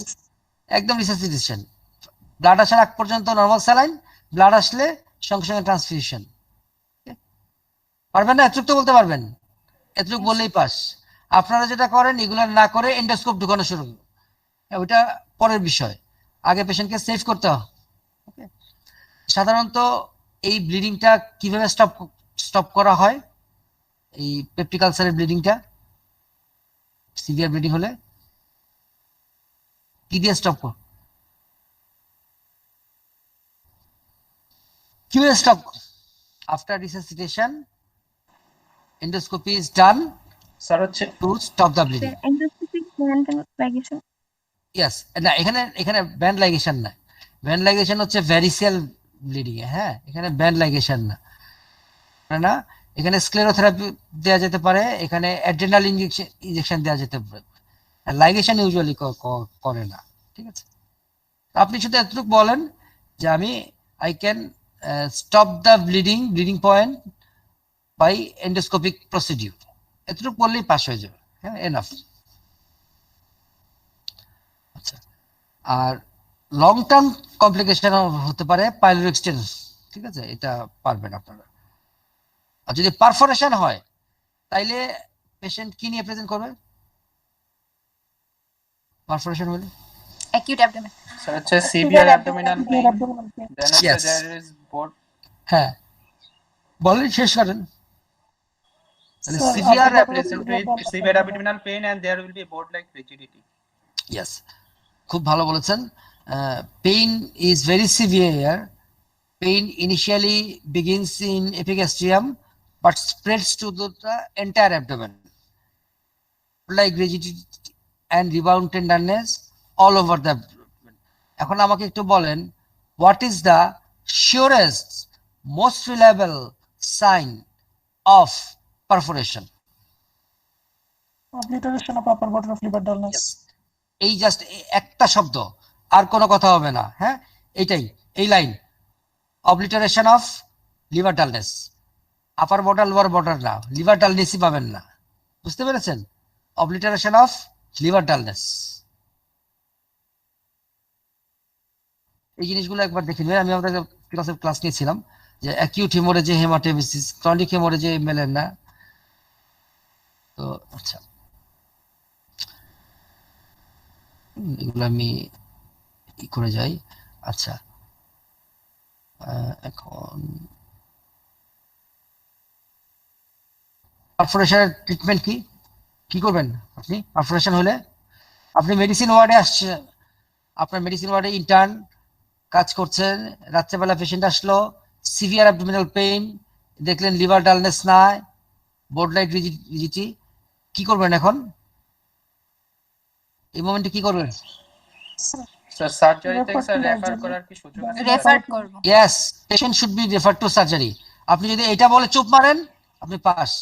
একদম রিসাসিটেশন। ব্লাড আসার আগ পর্যন্ত নরমাল স্যালাইন, ব্লাড আসলে সঙ্গে সঙ্গে ট্রান্সফিউশন। পারবেন না? এতটুকু তো বলতে পারবেন, এতটুকু বললেই পাস। আপনারা যেটা করেন এগুলো না করে এন্ডোস্কোপ ঢুকানো শুরু, ওইটা পরের বিষয়, আগে পেশেন্টকে সেভ করতে হবে। সাধারণত এই ব্লিডিংটা কিভাবে স্টপ করা হয়? এই পেপটিক আলসারের ব্লিডিংটা সিভিয়ার ব্লিডিং হলে কি দিয়ে স্টপ কর? কিভাবে stop? After resuscitation endoscopy is done sir হচ্ছে to stop the bleeding. Yes, না এখানে ব্যান্ড লাইগেশন না, ব্যান্ড লাইগেশন হচ্ছে ভ্যারিসিয়াল ব্লিডিং এ। হ্যাঁ, এখানে ব্যান্ড লাইগেশন না, এখানে স্ক্লেরোথেরাপি দেওয়া যেতে পারে, এখানে অ্যাড্রেনাল ইনজেকশন দেওয়া যেতে পারে, লাইগেশন ইউজুয়ালি করে না। ঠিক আছে, আপনি শুধু এতটুকু বলেন যে আমি I can stop the bleeding point by endoscopic procedure, এতটুকু বললেই পাস হয়ে যাবে। হ্যাঁ, এনাফ। আচ্ছা, আর লং টার্ম কমপ্লিকেশন হতে পারে পাইলোরিক স্টেনোসিস। ঠিক আছে, এটা পারবেন আপনারা। আর যদি পারফোরেশন হয় তাইলে পেশেন্ট কি নিয়ে প্রেজেন্ট করবে পারফোরেশন হলে? acute abdomen. স্যার হচ্ছে severe abdominal pain, abdominal pain. দেন হচ্ছে Yes. There is board. হ্যাঁ বলেন, শেষ করেন। তাহলে Sir, severe Present with severe abdominal pain and there will be board like rigidity. Yes, খুব ভালো বলেছেন। Pain is very severe. Pain initially begins in epigastrium but spreads to the entire abdomen like rigidity and rebound tenderness all over the abdomen. এখন আমাকে একটু বলেন, what is the surest most reliable sign of perforation? Obliteration of upper border of liver dullness. এই জাস্ট একটা শব্দ, আর কোনো কথা হবে না। হ্যাঁ, এইটাই, এই line, obliteration of liver dullness. Upper border lower border না, লিভার ডালনেসই পাবেন না। বুঝতে পেরেছেন? Obliteration of liver dullness. এই জিনিসগুলো একবার দেখে নেবেন। আমি আমাদের ক্লাস নিয়েছিলাম যে অ্যাকিউট হেমোরেজে হেমাটেমেসিস, ক্রনিক হেমোরেজে এমএলএন না। তো আচ্ছা, এগুলো আমি করে যাই। আচ্ছা, এখন পারফোরেশনের ট্রিটমেন্ট কি কি করবেন আপনি? পারফোরেশন হলে আপনি মেডিসিন ওয়ার্ডে আসছেন, আপনার মেডিসিন ওয়ার্ডে ইন্টার্ন কাজ করছেন, রাত্রেবেলা পেশেন্ট আসলো, সিভিয়ার অ্যাবডোমিনাল পেইন, দেখলেন লিভার ডালনেস নাই, বোর্ড লাইট রিজিডিটি, কি করবেন এখন এই মোমেন্টে? কি করবেন? স্যার সার্জারিতে Refer sir to refer surgery. করার কি সুযোগ আছে? Refer করব। Yes, patient should be refer to surgery. আপনি যদি এটা বলে চুপ মারেন, আপনি পাস।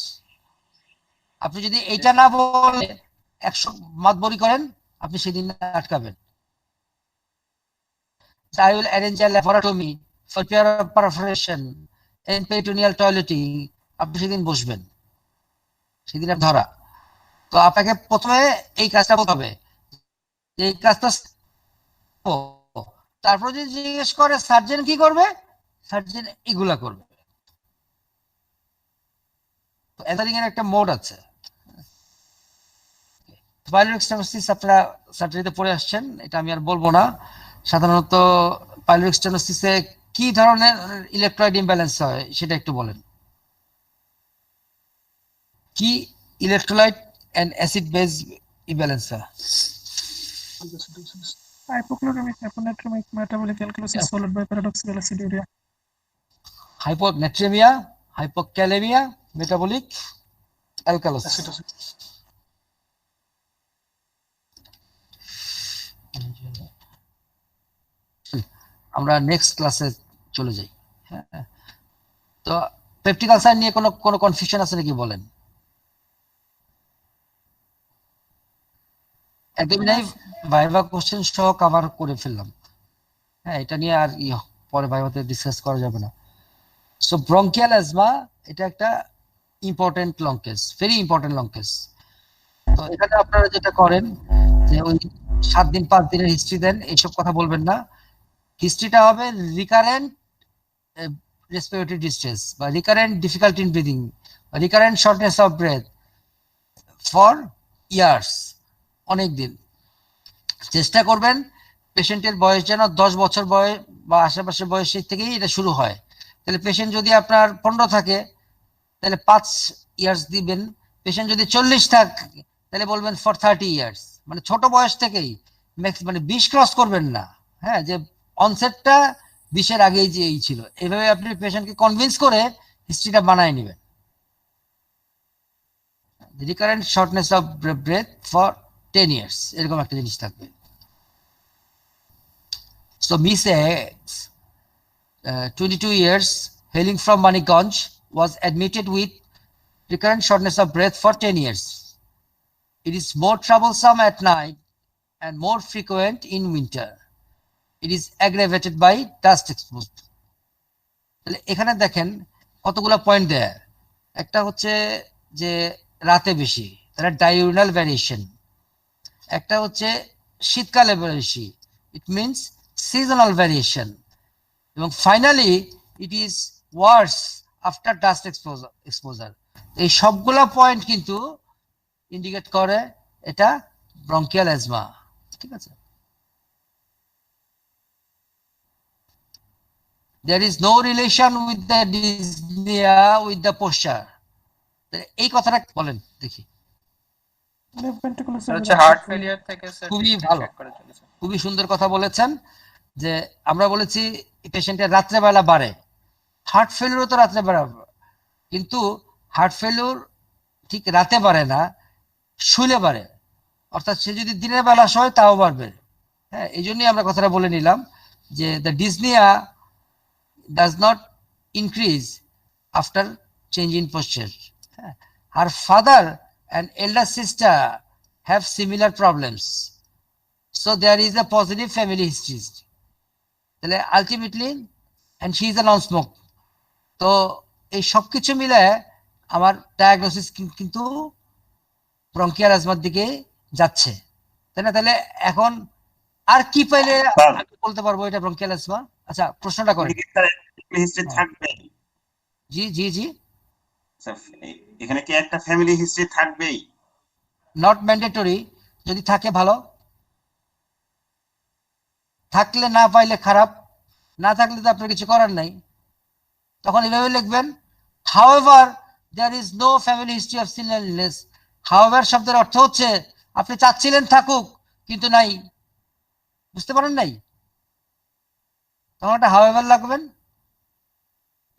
আপনি যদি এটা না বলে 100 মাতবরি করেন, আপনি সেদিন আটকাবেন। I will arrange a laparotomy for perforation and peritoneal toileting. আপনি সেদিন বসবেন, সেদিন আপনি ধরা। তো আপনাকে প্রথমে এই কাজটা করতে হবে, এই কাজটা। তারপর যদি জিজ্ঞেস করে সার্জন কি করবে, সার্জন এগুলা করবে। এদারিং এর একটা মোড আছে। পাইলোরিক স্টেনোসিস আপনারা সার্জারিতে পড়ে আসছেন, এটা আমি আর বলবো না। সাধারণত পাইলোরিক স্টেনোসিসে কি ধরনের ইলেকট্রয়েড ইমব্যালেন্স হয় সেটা একটু বলেন। কি electrolyte and acid base imbalance হয়? Hypochloremic, hyponatremic, metabolic alkalosis followed by paradoxical aciduria. Hyponatraemia, hypokalaemia, metabolic alkalosis. আমরা নেক্সট ক্লাসে চলে যাই। হ্যাঁ, তো পেপটিক আলসার নিয়ে কোনো কনফিউশন আছে নাকি বলেন? একদমই নাই, ভাইভা কোশ্চেন সহ কভার করে ফেললাম। হ্যাঁ, এটা নিয়ে আর পরে ভাইভাতে ডিসকাস করা যাবে না। সো ব্রঙ্কিয়াল অ্যাজমা, এটা একটা important long case, very important long case. তো এখানে আপনারা যেটা করেন যে ওই 7 দিন 5 দিনের হিস্ট্রি দেন, এইসব কথা বলবেন না। হিস্ট্রিটা হবে রিকারেন্ট রেসপিরেটরি ডিস্ট্রেস বা recurrent difficulty in breathing, recurrent shortness of breadth for years, অনেক দিন। চেষ্টা করবেন পেশেন্টের বয়স যেন 10 বছর বয়স বা আশেপাশে বয়সের থেকেই এটা শুরু হয়। তাহলে পেশেন্ট যদি আপনার 15 থাকে তাহলে 5 ইয়ার্স দিবেন। পেশেন্ট যদি 40 থাকে তাহলে বলবেন ফর 30 ইয়ার্স, মানে ছোট বয়স থেকেই মানে 20 ক্রস করবেন না। হ্যাঁ, যে অনসেটটা 20-এর আগেই যে এই ছিল, এভাবে আপনি পেশেন্টকে কনভিন্স করে হিস্ট্রিটা বানায় নেবেন। Recurrent shortness of breadth for 10 years, এরকম একটা জিনিস থাকবে। So miss x, 22 years, hailing from Manikganj, was admitted with recurrent shortness of breath for 10 years. It is more troublesome at night and more frequent in winter. It is aggravated by dust exposure. তাহলে এখানে দেখেন কতগুলো পয়েন্ট দেয়। একটা হচ্ছে যে রাতে বেশি, তাহলে ডাইউরনাল ভ্যারিয়েশন। একটা হচ্ছে শীতকালে বেশি, ইট মিনস সিজনাল ভ্যারিয়েশন। এবং finally it is worse after dust exposure. এই সবগুলা পয়েন্ট কিন্তু ইন্ডিকেট করে এটা ব্রঙ্কিয়াল অ্যাজমা। ঠিক আছে, there is no relation with the dyspnea with the posture। এই কথাটা বলেন দেখি। লেফট ভেন্ট্রিকুলার স্যার হচ্ছে হার্ট ফেলিয়ার থেকে স্যার খুবই ভালো, চেক করার জন্য স্যার। খুবই সুন্দর কথা বলেছেন যে আমরা বলেছি পেশেন্টের রাত্রেবেলা বাড়ে, হার্ট ফেলিওরও তো রাত্রেবেলা, কিন্তু হার্ট ফেলিওর ঠিক রাতে বাড়ে না, শুলে বাড়ে, অর্থাৎ সে যদি দিনের বেলা শোয় তাও বাড়বে। হ্যাঁ, এই জন্যই আমরা কথাটা বলে নিলাম যে the dyspnoea does not increase after change in posture. Her father and elder sister have similar problems, so there is a positive family history. Ultimately, and she is a non-smoke. তো এই সবকিছু মিলে আমার ডায়াগনোসিস কিন্তু ব্রঙ্কিয়াল অ্যাজমার দিকে যাচ্ছে, তাই না? তাহলে এখন আর কি পাইলে আমি বলতে পারবো এটা ব্রঙ্কিয়াল অ্যাজমা? আচ্ছা, প্রশ্নটা করেন। হিস্ট্রি থাকবে? জি জি জি, এখানে কি একটা ফ্যামিলি হিস্ট্রি থাকবেই? নট ম্যান্ডেটরি, যদি থাকে ভালো, থাকলে না পাইলে খারাপ, না থাকলে তো আপনার কিছু করার নাই, তখন এভাবে লিখবেন however there is no family history of serial illness। however শব্দের অর্থ হচ্ছে আপনি চাচ্ছিলেন থাকুক কিন্তু নাই, বুঝতে পারেন নাই, তখন একটা however লাগবেন।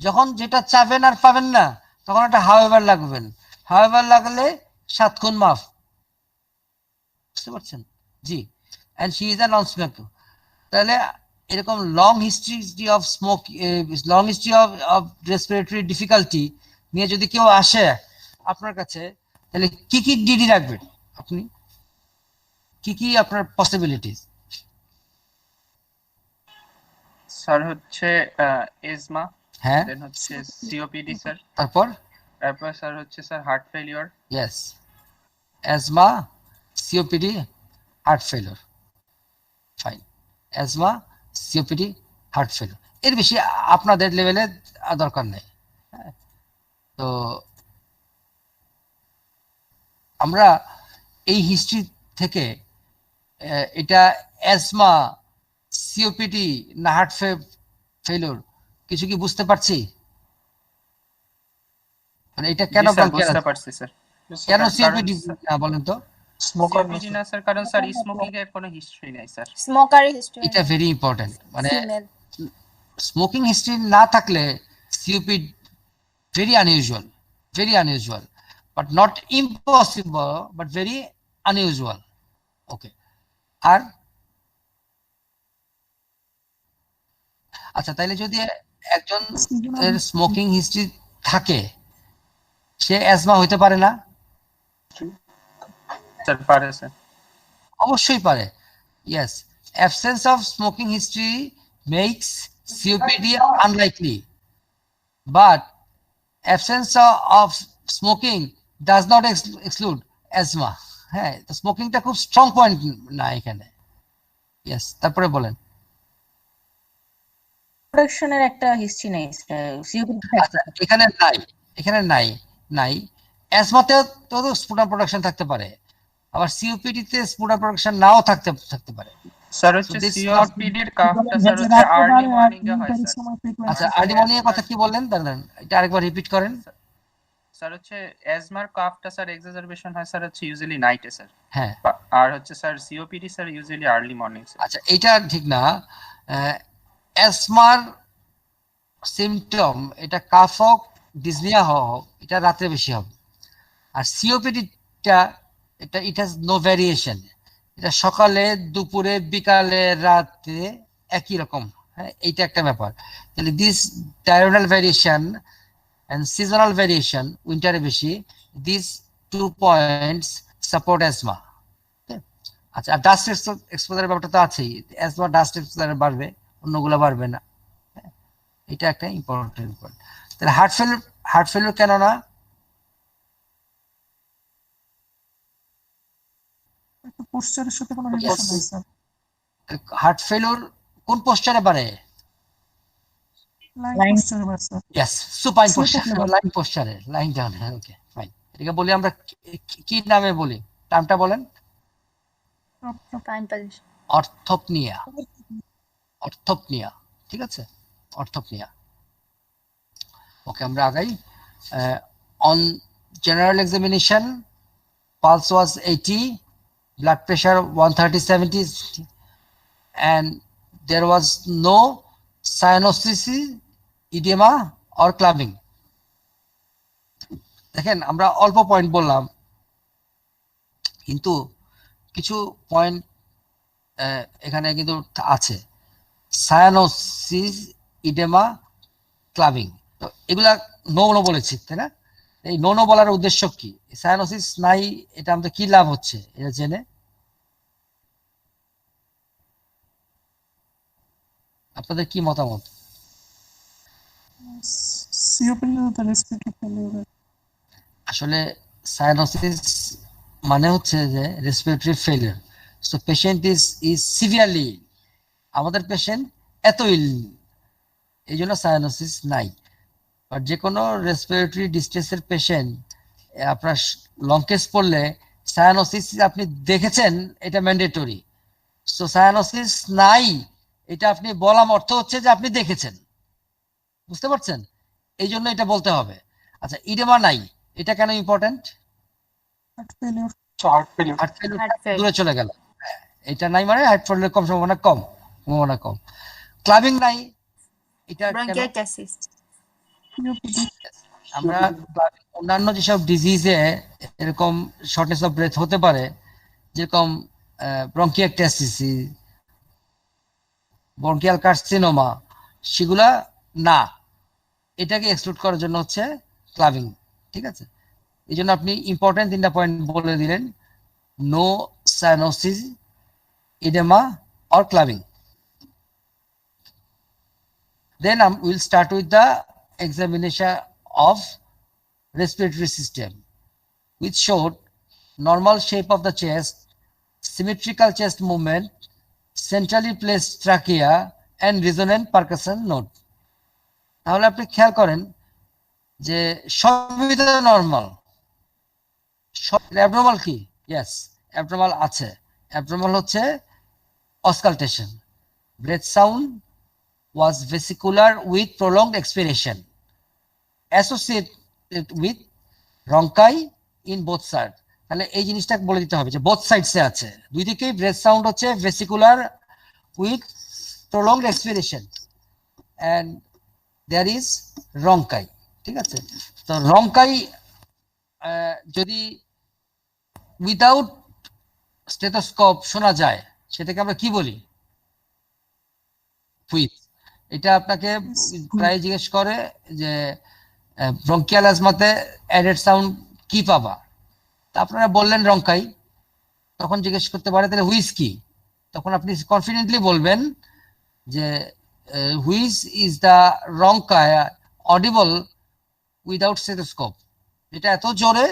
যখন যেটা চাবেন আর পাবেন না তখন একটা however লাগবেন, however লাগলে 7 খুন মাফ, বুঝতে পারছেন? জি, and she is a non-smoker। তাহলে এরকম long history of smoke, long history of respiratory difficulty নিয়ে যদি কেউ আসে আপনার কাছে, তাহলে কি কি ডিডি রাখবেন আপনি, কি কি আপনার পসিবিলিটিস? স্যার হচ্ছে এজমা, হ্যাঁ, দেন হচ্ছে সিওপিডি স্যার, তারপর স্যার হচ্ছে sir heart failure. Yes, asthma, COPD, heart failure, fine. Asthma, COPD, heart failure, এর বেশি আপনাদের লেভেলে দরকার নেই। তো আমরা এই হিস্ট্রি থেকে এটা অ্যাজমা, সিওপিডি না হার্ট ফেলিওর কিছু কি বুঝতে পারছি? মানে এটা কেন বুঝতে পারছি স্যার। কেন সিওপিডি না বলেন তো? স্মোকার সিওপিডি না স্যার, কারণ স্যার স্মোকিং এর কোনো হিস্ট্রি নাই স্যার। স্মোকার হিস্ট্রি, এটা ভেরি ইম্পর্টেন্ট, মানে ফিমেল স্মোকিং হিস্ট্রি না থাকলে সিওপিড very unusual, but not impossible, but very unusual. Okay, আর আচ্ছা, তাইলে যদি একজন স্মোকিং হিস্ট্রি থাকে সে অ্যাজমা হইতে পারে না? স্যার পারে স্যার, অবশ্যই পারে। Yes, absence of smoking history makes COPD unlikely, but absence of smoking does not exclude asthma। হ্যাঁ, তো স্মোকিংটা খুব স্ট্রং পয়েন্ট না এখানে। ইয়েস, তারপরে বলেন। প্রোডাকশনের একটা হিস্ট্রি নেই সিওপিডি। আচ্ছা, এখানে নাই অ্যাজমাতেও তো স্পুটাম প্রোডাকশন থাকতে পারে, আবার সিওপিডি তে স্পুটাম প্রোডাকশন নাও থাকতে পারে। স্যার হচ্ছে সিওপিডি এর কাফটা স্যার হচ্ছে আর্লি মর্নিং এ হয় স্যার। আচ্ছা, আর্লি মর্নিং এর কথা কি বললেন দাঁড়ান, এটা আরেকবার রিপিট করেন। স্যার হচ্ছে অ্যাজমার কাফটা স্যার এক্সাজারবেশন হয় স্যার হচ্ছে ইউজুয়ালি নাইটে স্যার। হ্যাঁ, আর হচ্ছে sir COPD sir usually early morning sir. আচ্ছা, এটা ঠিক না। অ্যাজমার সিমটম এটা কাফ হোক ডিসনিয়া হোক এটা রাত্রে বেশি হবে, আর সিওপিডিটা এটা ইট হ্যাজ নো ভ্যারিয়েশন, এটা সকালে দুপুরে বিকালে রাতে একই রকম। হ্যাঁ, এইটা একটা ব্যাপার। তাহলে this diurnal variation and seasonal variation, উইন্টারে বেশি, these 2 points support asthma। আচ্ছা, আর ডাস্ট এক্সপোজারের ব্যাপারটা তো আছেই, অ্যাজমা ডাস্ট এক্সপোজারে বাড়বে, অন্যগুলো বাড়বে না। এটা একটা ইম্পর্টেন্ট পয়েন্ট। তাহলে হার্ট ফেলিওর কেন না? পোস্চারের সাথে কোনো রিলেশন নেই স্যার। হার্ট ফেলিওর কোন পোস্টারে বাড়ে? লাইন পোস্টার এবার sir yes, supine Slow poster, থাকলে ভালো। লাইন পোস্টারে লাইন ডাউন। হ্যাঁ, ওকে ফাইন। এটাকে বলি আমরা কি নামে বলি, টার্মটা বলেন? Fine position. অর্থোপনিয়া, অর্থোপনিয়া, ঠিক আছে, অর্থোপনিয়া। ওকে, আমরা আগাই। On general examination pulse was 80, blood pressure 130/70, and there was no cyanosis, edema or clubbing. দেখেন আমরা অল্প পয়েন্ট বললাম, কিন্তু কিছু পয়েন্ট এখানে কিন্তু আছে। সায়ানোসিস, ইডেমা, ক্লাবিং, তো এগুলা নো নো বলেছি, তাই না? এই নো নো বলার উদ্দেশ্য কি? সায়ানোসিস নাই, এটা আমাদের কি লাভ হচ্ছে এটা জেনে? আপনাদের কি মতামত? সিওপিডি তো রেসপিরেটরি ফেলিওর। আসলে সায়ানোসিস মানে হচ্ছে যে respiratory failure. So patient is severely, আমাদের পেশেন্ট এত ইল, এই জন্য সায়ানোসিস নাই। আর যে কোনো রেসপিরেটরি ডিস্ট্রেসের পেশেন্ট আপনার লং কেস পড়লে সায়ানোসিস আপনি দেখেছেন, এটা ম্যান্ডেটরি। সো সায়ানোসিস নাই এটা আপনি বলার অর্থ হচ্ছে যে আপনি দেখেছেন, বুঝতে পারছেন? এই জন্য এটা বলতে হবে। আচ্ছা, ইডেমা নাই, এটা কেন important? Heart failure. Heart failure. Heart failure Heart failure. দূরে চলে গেল, এটা নাই মানে হার্ট ফেলিওর কম সম্ভাবনা, কম। ক্লাবিং নাই, এটা কেন? Bronchiectasis. সিওপিডি। আমরা অন্যান্য যেসব ডিজিজে এরকম শর্টনেস অফ ব্রেথ হতে পারে, যেরকম ব্রঙ্কিয়াকটাসিস, ব্রঙ্কিয়াল কার্সিনোমা, সেগুলা না, এটাকে এক্সক্লুড করার জন্য হচ্ছে ক্লাবিং, ঠিক আছে? এই জন্য আপনি ইম্পর্টেন্ট 3টা পয়েন্ট বলে দিলেন, no cyanosis, oedema or clubbing. Then we'll start with the examination of respiratory system, which showed normal shape of the chest, symmetrical chest movement, centrally placed trachea, and resonant percussion note. তাহলে আপনি খেয়াল করেন যে সবই তো নরমাল, সব অ্যাবনর্মাল কি? ইয়েস, অ্যাবনর্মাল আছে। অ্যাবনর্মাল হচ্ছে auscultation. Breath sound was vesicular with prolonged expiration, associated with rhonchi in both sides. তাহলে এই জিনিসটা বলে দিতে হবে যে বোথ সাইডসে আছে, দুই দিকেই ব্রেথ সাউন্ড হচ্ছে vesicular with prolonged expiration, and there is rhonchi, ঠিক আছে? তো রংকাই যদি উইদাউট স্টেথোস্কোপ শোনা যায়, সেটাকে আমরা কি বলি? হুইজ। এটা আপনাকে প্রায় জিজ্ঞেস করে যে ব্রঙ্কিয়াল অ্যাজমাতে অ্যাডেড সাউন্ড কি পাবা, তা আপনারা বললেন রংকাই, তখন জিজ্ঞেস করতে পারে তাহলে হুইজ কি, তখন আপনি কনফিডেন্টলি বলবেন যে wheeze is the rhonchi audible without stethoscope, এটা এত জোরে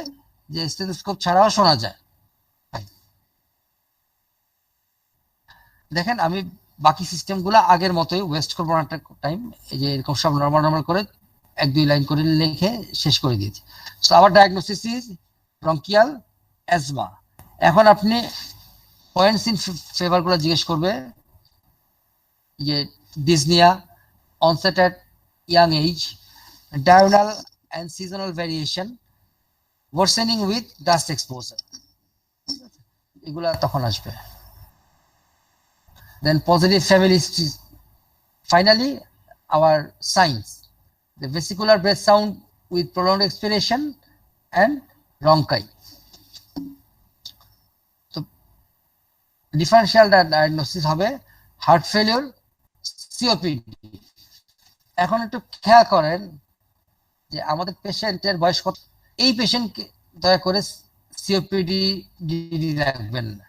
যে স্টেথোস্কোপ ছাড়াও শোনা যায়। দেখেন আমি বাকি সিস্টেমগুলো আগের মতোই, ওয়েস্ট করবো না টাইম, এই যে এরকম সব নর্মাল করে 1-2 লাইন করে লিখে শেষ করে দিয়েছি। So our diagnosis is bronchial asthma. এখন আপনি পয়েন্টস ইন ফেভার গুলো জিজ্ঞেস করবে, যে dyspnoea, onset at young age, diurnal and seasonal variation, worsening with dust exposure, এগুলা তখন আসবে। Then positive family history. Finally, our signs: the vesicular breath sound with prolonged expiration and rhonchi. So, differential diagnosis হবে heart failure, COPD. এখন একটু খেয়াল করেন যে আমাদের পেশেন্টের বয়স কত। এই পেশেন্টকে দয়া করে COPD ডিডি রাখবেন না।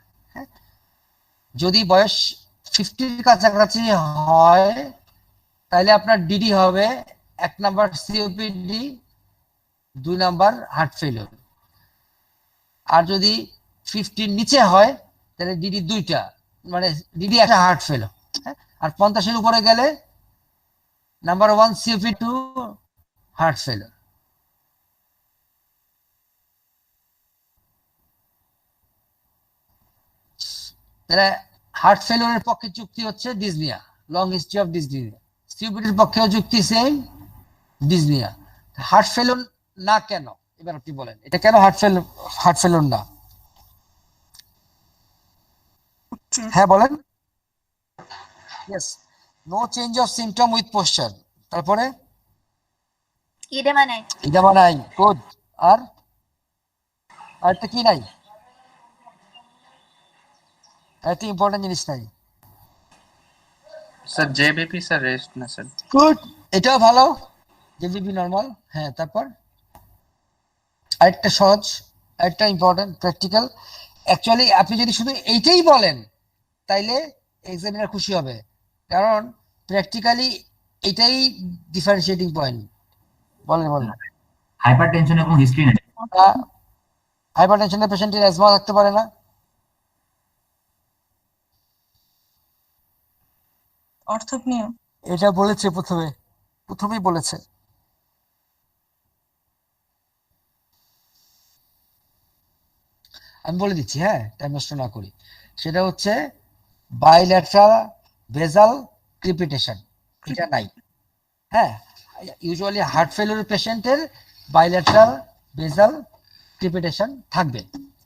যদি বয়স 50-র কাছাকাছি হয় তাহলে আপনার ডিডি হবে 1 number COPD, 2 number heart failure. আর যদি 50-র নিচে হয় তাহলে ডিডি 2টা, মানে ডিডি একটা হার্ট ফেলিওর। আর 50-এর উপরে গেলে নাম্বার 1 COP2 হার্ট ফেলিওর। তাহলে হার্ট ফেলিওরের পক্ষে যুক্তি হচ্ছে dyspnoea, long history of dyspnoea. সিওপিডির পক্ষেও যুক্তি সেম, ডিসনিয়া। হার্ট ফেলিওর না কেন, এবার আপনি বলেন এটা কেন হার্ট ফেলিওর না? হ্যাঁ বলেন। Yes, no change of symptom with posture. তারপরে ইডেমা নাই। ইডেমা নাই, গুড। আর আরেকটা কি নাই? আরেকটা ইম্পর্টেন্ট জিনিস নাই। স্যার জেবিপি স্যার রেস্ট না স্যার। গুড, এটাও ভালো, জেবিপি নরমাল। হ্যাঁ, তারপর আরেকটা সহজ, আরেকটা ইম্পর্টেন্ট প্র্যাকটিক্যাল। অ্যাকচুয়ালি আপনি যদি শুধু এইটাই বলেন তাইলে এক্সামিনার খুশি হবে, কারণ প্র্যাকটিক্যালি এটাই ডিফারেন্সিয়েটিং পয়েন্ট। বলেন বলেন। হাইপারটেনশনের কোনো হিস্ট্রি নেই। হাইপারটেনশনের পেশেন্টের অ্যাজমা থাকতে পারে না? অর্থোপনিয়া। এটা বলেছে প্রথমেই বলেছে। আমি বলে দিচ্ছি, হ্যাঁ, টাইম নষ্ট না করি। সেটা হচ্ছে বাইল্যাট্রাল বেজাল ক্রিপিটেশন, এটা নাই। হ্যাঁ, ইউজুয়ালি হার্ট ফেলিওর পেশেন্টের বাইল্যাট্রাল বেজাল ক্রিপিটেশন থাকবে।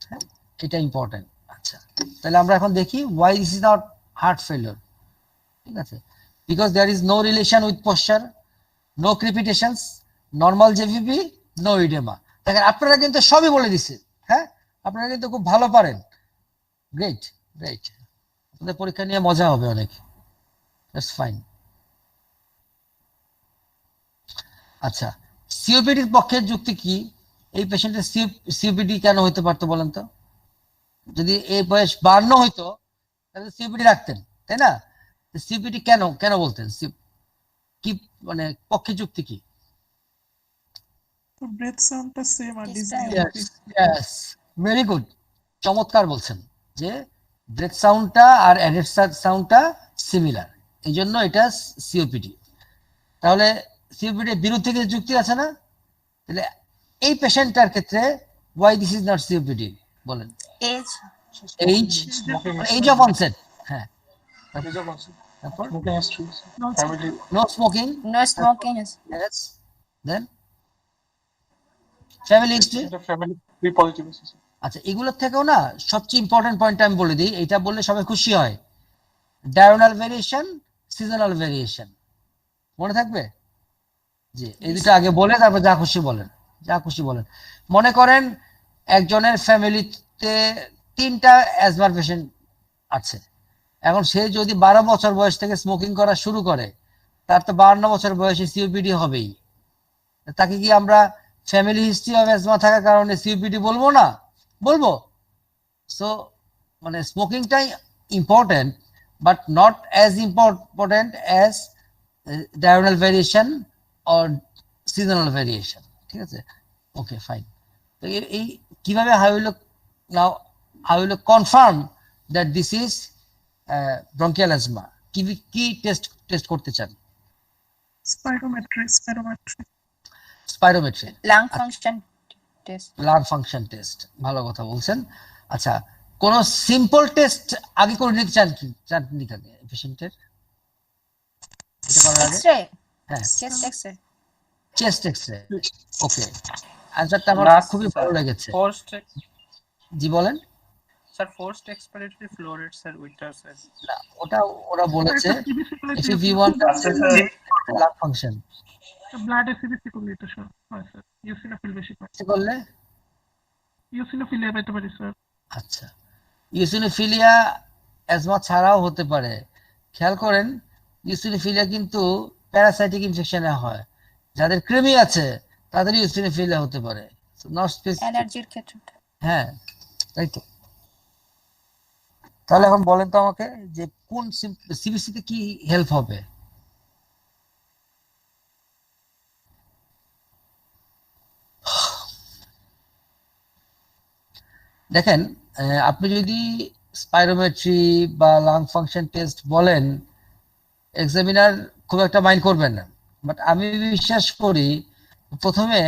হ্যাঁ, এটা ইম্পর্টেন্ট। আচ্ছা, তাহলে আমরা এখন দেখি why this is not heart failure. ঠিক আছে, because there is no relation with posture, no crepitations, normal JVP, no oedema. দেখেন আপনারা কিন্তু সবই বলে দিচ্ছে। হ্যাঁ, আপনারা কিন্তু খুব ভালো পারেন। গ্রেট গ্রেট, আপনাদের পরীক্ষা নিয়ে মজা হবে অনেক। That's fine. আচ্ছা, সিওপিডির পক্ষের যুক্তি কি? এই পেশেন্টের সিওপিডি কেন হইতে পারতো বলেন তো? যদি এই বয়স 52 হইতো তাহলে সিওপিডি রাখতেন, তাই না? সিওপিডি কেন কেন বলতেন? কি মানে পক্ষে যুক্তি কি? ব্রেথ সাউন্ডটা সেম আর ইয়েস, ভেরি গুড, চমৎকার বলছেন যে ব্রেথ সাউন্ডটা আর অ্যাডেড সাউন্ডটা সিমিলার, এই জন্য এটা সিওপিডি। তাহলে সিওপিডির বিরুদ্ধে কিছু যুক্তি আছে না? তাহলে এই পেশেন্টটার ক্ষেত্রে why this is not COPD বলেন? Age age of onset. হ্যাঁ, তারপর no smoking. No smoking. Yes, then family history. আচ্ছা, এগুলোর থেকেও না সবচেয়ে ইম্পর্টেন্ট পয়েন্টটা আমি বলে দিই, এটা বললে সবাই খুশি হয়। ডায়োনাল ভেরিয়েশন, সিজনাল ভেরিয়েশন, মনে থাকবে? জি, এই দুটো আগে বলে তারপর যা খুশি বলেন, যা খুশি বলেন। মনে করেন একজনের ফ্যামিলিতে 3টা অ্যাজমার পেশেন্ট আছে। এখন সে যদি 12 বছর বয়স থেকে স্মোকিং করা শুরু করে, তার তো 52 বছর বয়সে সিওপিডি হবেই। তাকে কি আমরা ফ্যামিলি হিস্ট্রি অফ অ্যাজমা থাকার কারণে সিওপিডি বলবো না? বলবো। সো মানে স্মোকিংটাই important, but not as important as diurnal variation or seasonal variation. ঠিক আছে, ওকে ফাইন। তো এই কিভাবে how will confirm that this is bronchial asthma? কি টেস্ট করতে চান? Spirometry, lung function test. Lung function test, ভালো কথা বলছেন। আচ্ছা, কোন সিম্পল টেস্ট আগে করে নিতে চান নি পেশেন্টের? এটা করার আগে এক্সরে, হ্যাঁ, chest x ray. Chest x ray, okay. আনসারটা আমার খুবই ভালো লেগেছে। জি বলেন। Sir forced expiratory flow rate sir উইটা স্যার না, ওটা ওরা বলেছে FEV1 lung function blood AC DC করলে এটা স্যার হয় স্যার, ইউসিনোফিল বেশি পায়। করলে ইউসিনোফিলিয়া পেতে পারি স্যার। আচ্ছা, ইউসিনোফিলিয়া অ্যাজমা ছাড়াও হতে পারে। খেয়াল করেন, ইউসিনোফিলিয়া কিন্তু প্যারাসাইটিক ইনফেকশনে হয়। যাদের কৃমি আছে তাদের ইউসিনোফিলিয়া হতে পারে, নট স্পেসিফিক অ্যালার্জির ক্ষেত্রে। হ্যাঁ, তাই তো। তাহলে এখন বলেন তো আমাকে যে কোন সিবিসিতে কি হেল্প হবে? দেখেন, আপনি যদি স্পাইরোমেট্রি বা লাং ফাংশন টেস্ট বলেন, এক্সামিনার খুব একটা মাইন্ড করবেন না, বাট আমি বিশ্বাস করি প্রথমে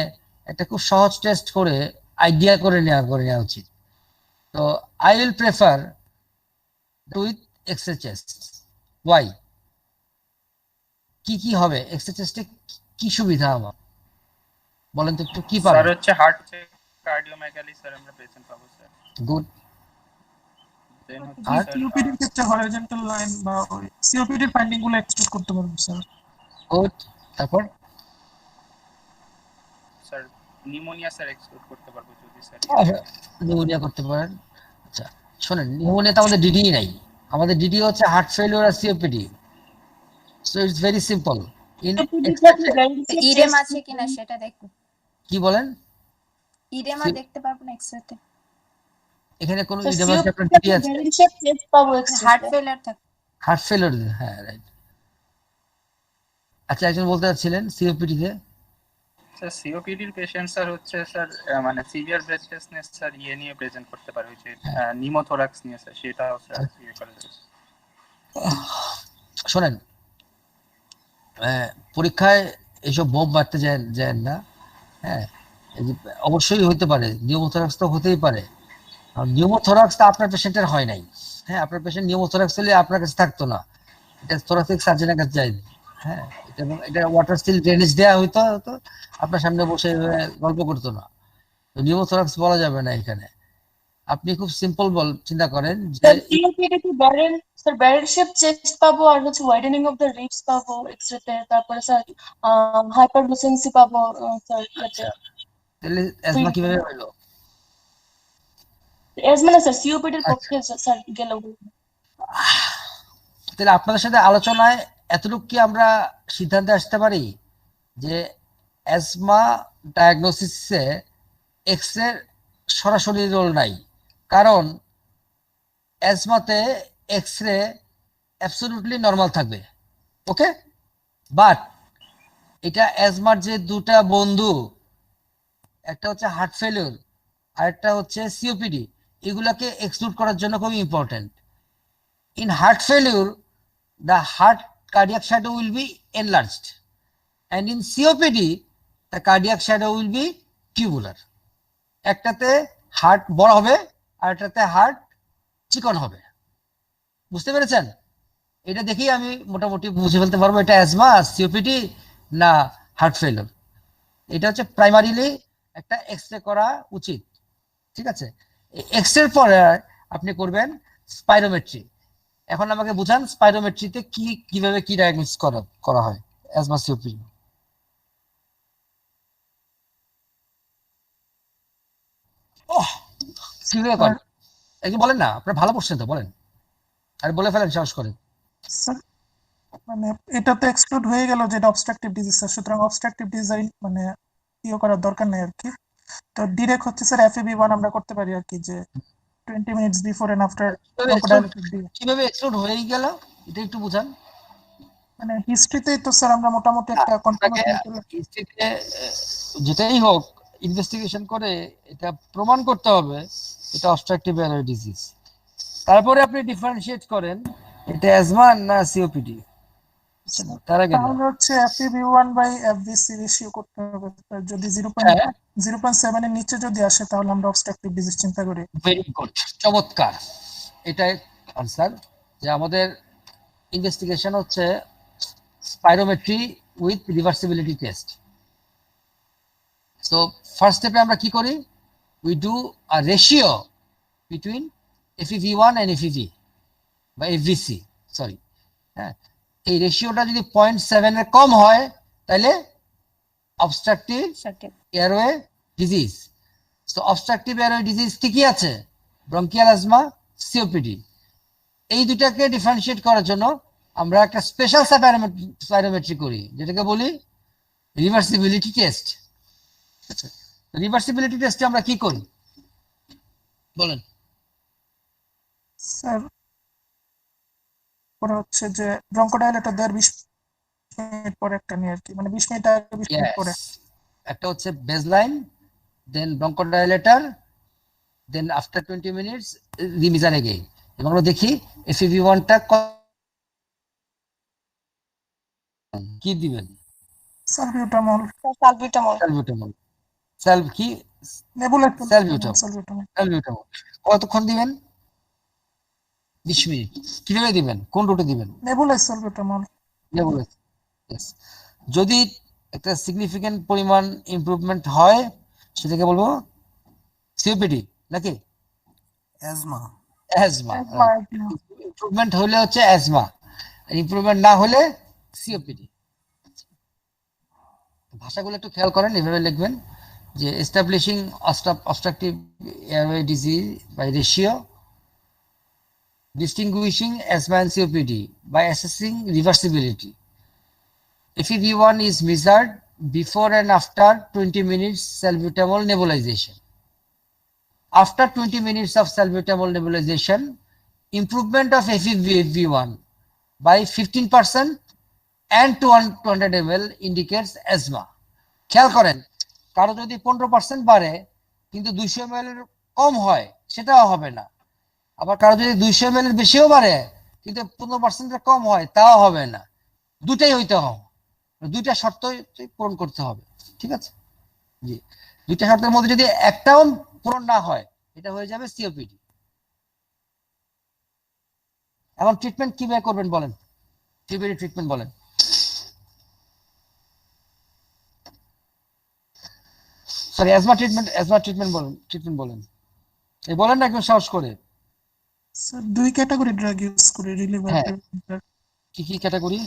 একটা খুব সহজ টেস্ট করে আইডিয়া করে নেওয়া উচিত। তো I will prefer with X-ray chest. Why? কি হবে এক্সরে চেস্টে, কি সুবিধা আমার বলেন তো একটু, কি পাবেন? স্যার হচ্ছে হার্ট কার্ডিওমাইগালি স্যার আমরা পেশেন্ট পাবো স্যার। গুড। দেন হচ্ছে আর স্যার সিওপিডি এর ক্ষেত্রে হরাইজন্টাল লাইন বা সিওপিডি এর ফাইন্ডিং গুলো এক্সট্রুড করতে পারবো স্যার। গুড। তারপর স্যার নিউমোনিয়া স্যার এক্সক্লুড করতে পারবো যদি স্যার নিউমোনিয়া করতে পারেন। আচ্ছা শোনেন, নিউমোনিয়াতে আমাদের ডিডি নাই, আমাদের ডিডি হচ্ছে হার্ট ফেলিওর আর COPD. So it's very simple. In oedema আছে কিনা সেটা দেখুন। কি বলেন? ইডেমা দেখতে পারবো না এক্সরেতে। এখানে কোন ইডেম আছে? আপনার ডিডি আছে? হার্ট ফেলিয়ার থাকে। হার্ট ফেলিওর, হ্যাঁ রাইট। আচ্ছা একজন বলতে চাচ্ছিলেন সিওপিডি তে। স্যার সিওপিডির পেশেন্ট স্যার হচ্ছে স্যার মানে সিভিয়ার ব্রেথলেসনেস স্যার ইয়ে নিয়ে প্রেজেন্ট করতে পারে, ওই যে নিউমোথোরাক্স নিয়ে স্যার, সেটাও স্যার ইয়ে করা যাবে। শোনেন, পরীক্ষায় এইসব বোম মারতে যায় না। হ্যাঁ, অবশ্যই হতে পারে নিউমোথোরাক্স, তো হতেই পারে। আর নিউমোথোরাক্স তো আপনার পেশেন্টের হয় নাই। হ্যাঁ, আপনার পেশেন্ট নিউমোথোরাক্স হলে আপনার কাছে থাকতো না, এটা থোরাসিক সার্জনের কাছে যায়। হ্যাঁ, এটা ওয়াটার স্টিল ড্রেনেজ দেওয়া হইতো, তো আপনার সামনে বসে গল্প করতো না। তো নিউমোথোরাক্স বলা যাবে না এখানে। আপনি খুব সিম্পল চিন্তা করেন যে সিওপিডি তে ব্যারেল শেপ চেস্ট পাবো, আর হচ্ছে ওয়াইডেনিং অফ দ্য রিবস পাবো এক্সরেতে, তারপরে স্যার হাইপারলুসেন্সি পাবো স্যার। আচ্ছা, তাহলে অ্যাজমা কিভাবে হলো? অ্যাজমা না স্যার, সিওপিডি এর পক্ষে স্যার গেল। তাহলে আপনাদের সাথে আলোচনায় এতটুকু কি আমরা সিদ্ধান্তে আসতে পারি যে অ্যাজমা ডায়াগনোসিসে এক্সরে সরাসরি রোল নাই, কারণ অ্যাজমাতে এক্সরে অ্যাবসলিউটলি নর্মাল থাকবে। ওকে, বাট এটা অ্যাজমার যে দুটা বন্ধু, একটা হচ্ছে হার্ট ফেলিওর আর একটা হচ্ছে সিওপিডি, এগুলাকে এক্সক্লুড করার জন্য খুব important. In heart failure the heart cardiac shadow will be enlarged, and in COPD the cardiac shadow will be tubular. একটাতে হার্ট বড় হবে আর একটাতে হার্ট চিকন হবে। বুঝতে পেরেছেন? এটা দেখেই আমি মোটামুটি বুঝে ফেলতে পারবো এটা অ্যাজমা, সিওপিডি না হার্ট ফেলিওর। এটা হচ্ছে প্রাইমারিলি একটা এক্সরে করা উচিত। ঠিক আছে, এক্সরের পরে আপনি করবেন স্পাইরোমেট্রি। এখন আমাকে বুঝান স্পাইরোমেট্রিতে কিভাবে কি ডায়াগনোসিস করা হয় অ্যাজমা সিওপিডি। কিভাবে করেন একটু বলেন না, আপনারা ভালো পড়ছেন তো, বলেন আর বলে ফেলেন, সাহস করেন। স্যার মানে এটা তো এক্সক্লুড হয়ে গেল যেটা অবস্ট্রাকটিভ ডিজিজ স্যার, সুতরাং অবস্ট্রাকটিভ ডিজাইন মানে ইয়ে করার দরকার নেই আর কি। তো ডিরেক্ট হচ্ছে স্যার FEV1 আমরা করতে পারি আর কি, যে 20 minutes before and after bronchodilator দিয়ে। কিভাবে এক্সক্লুড হয়ে গেল এটা একটু বুঝান। মানে হিস্ট্রিতেই তো স্যার আমরা মোটামুটি একটা হিস্ট্রিতে যেটাই হোক ইনভেস্টিগেশন করে এটা প্রমাণ করতে হবে এটা অবস্ট্রাকটিভ অ্যারোয় ডিজিজ। তারপরে আপনি ডিফারেনশিয়েট করেন এটা অ্যাজমা না সিওপিডি। তার আগে তাহলে হচ্ছে FEV1 বাই FVC রেশিও করতে হবে। যদি 0.7 এর নিচে যদি আসে তাহলে আমরা অবস্ট্রাকটিভ ডিজিজ চিন্তা করি। ভেরি গুড, চমৎকার। এটাই আনসার যে আমাদের ইনভেস্টিগেশন হচ্ছে spirometry with reversibility test. So first স্টেপে আমরা কি করি? We do a ratio between FEV1 and FEV বা FVC, সরি। হ্যাঁ, এই রেশিওটা যদি 0.7 এর কম হয় তাহলে obstructive airway disease. So obstructive airway disease কি আছে? Bronchial asthma, COPD. এই দুটাকে ডিফারেনশিয়েট করার জন্য আমরা একটা স্পেশাল স্পাইরোমেট্রি করি, যেটাকে বলি রিভার্সিবিলিটি টেস্ট। রিভার্সিবিলিটি টেস্টে আমরা কি করি বলেন? স্যার পরে হচ্ছে যে ব্রঙ্কোডাইলেটর দেওয়ার 20 মিনিট পরে একটা নিয়ে আর কি, মানে 20 মিনিট আগে 20 মিনিট পরে একটা হচ্ছে baseline, then bronchodilator, then after 20 minutes remeasure again. এবং আমরা দেখি FEV1টা কি দিবেন। Salbutamol, salbutamol, স্যালবিউটামল। স্যালভ কি? নেবুলাইট স্যালবিউটামল। সালবিউটামল, স্যালবিউটামল কতক্ষণ দিবেন? 20 মিনিট। কিভাবে দিবেন? কোন রুটে দিবেন? নেবুলাইট সালবিউটামল। নেবুলাস। Yes. যদি একটা সিগনিফিক্যান্ট পরিমাণ ইমপ্রুভমেন্ট হয় সেটাকে বলবো সিওপিডি নাকি অ্যাজমা। অ্যাজমা। ইমপ্রুভমেন্ট হলে হচ্ছে অ্যাজমা, ইমপ্রুভমেন্ট না হলে সিওপিডি। ভাষাগুলো একটু খেয়াল করেন, এভাবে লিখবেন যে establishing obstructive airway disease by ratio, distinguishing asthma and COPD by assessing reversibility. FEV1 is measured before and after 20 minutes salbutamol nebulization. After 20 minutes of salbutamol nebulization, improvement of FEV1 by 15% and 200 ml indicates asthma. খেয়াল করেন, কারো যদি 15% বাড়ে কিন্তু 200 ml এর কম হয় সেটাও হবে না। আবার কারো যদি 200 ml এর বেশিও বাড়ে কিন্তু 15% এর কম হয় তাও হবে না। দুটাই হইতে হবে, দুইটা শর্ত পূরণ করতে হবে। ঠিক আছে জি, দুইটা শর্তের মধ্যে যদি একটাও পূরণ না হয় এটা হয়ে যাবে সিওপিডি। এখন ট্রিটমেন্ট কিভাবে করবেন বলেন, সিওপিডি ট্রিটমেন্ট বলেন। সরি, অ্যাজমা ট্রিটমেন্ট বলেন। এই বলেন না একদম সাহস করে। স্যার 2 ক্যাটাগরি ড্রাগ ইউজ করে, রিলিভার, হ্যাঁ। কি কি ক্যাটাগরি?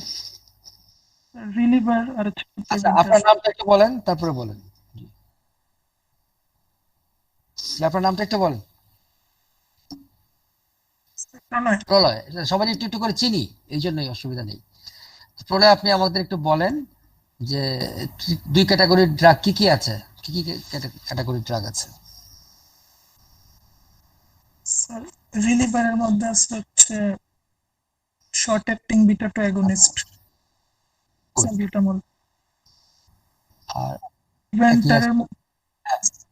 রিলিভার আর আচ্ছা, আপনার নামটা একটু বলেন তারপরে বলেন। জি, আপনার নামটা একটু বলেন। প্রলয়। এটা সবাই একটু একটু করে চিনি, এই জন্যই অসুবিধা নেই। প্রলয়, আপনি আমাদের একটু বলেন যে 2 ক্যাটাগরির ড্রাগ কি কি আছে, কি কি ক্যাটাগরির ড্রাগ আছে? স্যার রিলিভারের মধ্যে আছে হচ্ছে short acting beta 2 agonist salbutamol. আর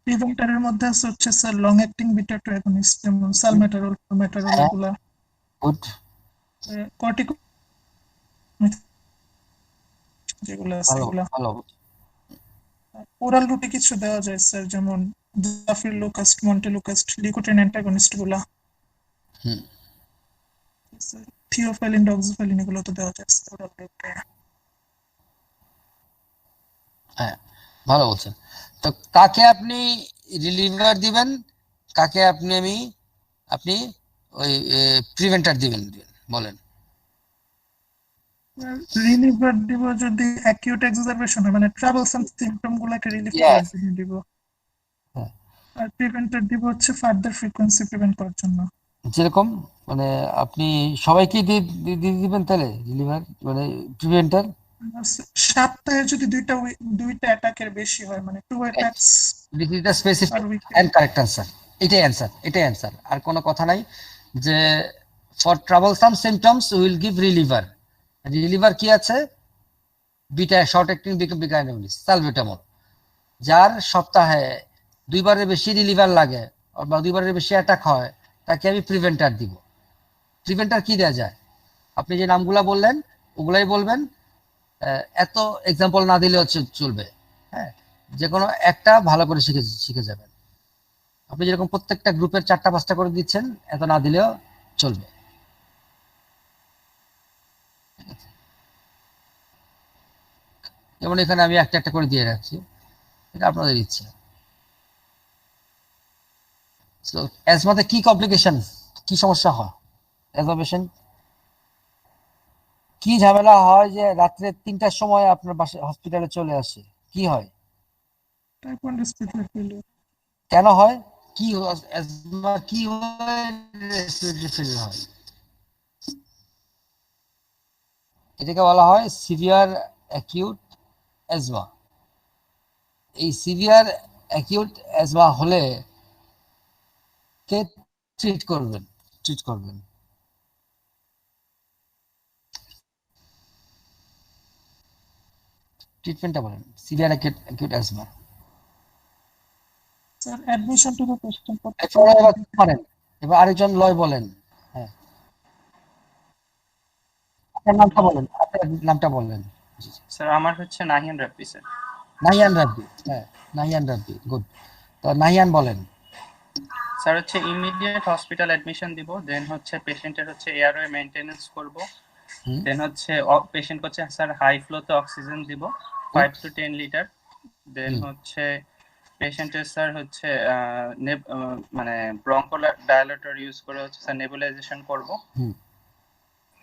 প্রিভেন্টারের মধ্যে আছে হচ্ছে sir long acting beta 2 agonist, যেমন সালমেটারল, ফরমেটারল, এগুলা। গুড। কর্টিকো যেগুলো আছে এগুলা। ভালো। ওরাল রুটে কিছু দেওয়া যায় স্যার, যেমন জাফিরলুকাস্ট, মন্টেলুকাস্ট, লিকোট্রিন অ্যান্টাগনিস্ট গুলা। থিওফেলিন, ডক্সিফেলিন, এগুলো তো দেওয়া যায় স্যার ওরাল রুটে। হ্যাঁ, ভালো বলছেন। তো কাকে আপনি রিলিভার দিবেন, কাকে আপনি ওই প্রিভেন্টার দিবেন বলেন। রিলিভার দিব যদি অ্যাকিউট এক্সারবেশন হয়, মানে ট্রাবলসাম সিম্পটম গুলোকে রিলিভ করার জন্য দিব। আর প্রিভেন্টার দিব হচ্ছে ফার্দার ফ্রিকোয়েন্সি প্রিভেন্ট করার জন্য। যেরকম মানে আপনি সবাইকে দিয়ে দিবেন তাহলে রিলিভার মানে প্রিভেন্টার। সপ্তাহে যদি দুইটা অ্যাটাকের বেশি হয়, মানে 2 অ্যাটাকস। এটা স্পেসিফিক এন্ড কারেক্ট आंसर। এটাই অ্যানসার, আর কোনো কথা নাই। যে for troublesome symptoms will give reliever. Reliever কি আছে? Beta short acting beta against salbutamol. যার সপ্তাহে 2 বারের বেশি রিলিভার লাগে বা 2 বারের বেশি অ্যাটাক হয় তাকে আমি প্রিভেন্টার দিব। প্রিভেন্টার কি দেওয়া যায়? আপনি যে নামগুলা বললেন ওগুলাই বলবেন, এত এক্সাম্পল না দিলেও চলবে। হ্যাঁ, যে কোনো একটা ভালো করে শিখে যাবেন। আপনি যেরকম প্রত্যেকটা গ্রুপের 4টা-5টা করে দিচ্ছেন, এত না দিলেও চলবে। যেমন এখানে আমি একটা করে দিয়ে রাখছি, এটা আপনাদের ইচ্ছে। তো অ্যাজমাতে কি কমপ্লিকেশন, কি সমস্যা হয়? অ্যাজমা পেশেন্ট কি ঝামেলা হয় যে রাত্রে 3টার সময় আপনার বাসা হসপিটালে চলে আসে? কি হয়? Type 1 respiratory failure. কেন হয়? কি অ্যাজমা কি হয়? রেসপিরেটরি ফেলিয়ার হয়। এটাকে বলা হয় সিভিয়ার অ্যাকিউট অ্যাজমা। এই সিভিয়ার অ্যাকিউট অ্যাজমা হলে কে ট্রিট করবেন? ট্রিটমেন্টটা বলেন। Severe acute asthma sir admission to the patient পারেন। এবার আরেকজন লয় বলেন। হ্যাঁ, আপনার নামটা বলেন। স্যার আমার হচ্ছে নাহিয়ান রাব্বি স্যার। নাহিয়ান রাব্বি, হ্যাঁ নাহিয়ান রাব্বি, গুড। তো নাহিয়ান বলেন। স্যার হচ্ছে ইমিডিয়েট হসপিটাল অ্যাডমিশন দিব, দেন হচ্ছে পেশেন্টের হচ্ছে এয়ারওয়ে মেইনটেনেন্স করব, দেন হচ্ছে পেশেন্ট হচ্ছে স্যার হাই ফ্লোতে অক্সিজেন দিব 5 to 10 লিটার, দেন হচ্ছে পেশেন্টের স্যার হচ্ছে মানে ব্রঙ্কো ডায়ালেটর ইউজ করে হচ্ছে স্যার নেবুলাইজেশন করব।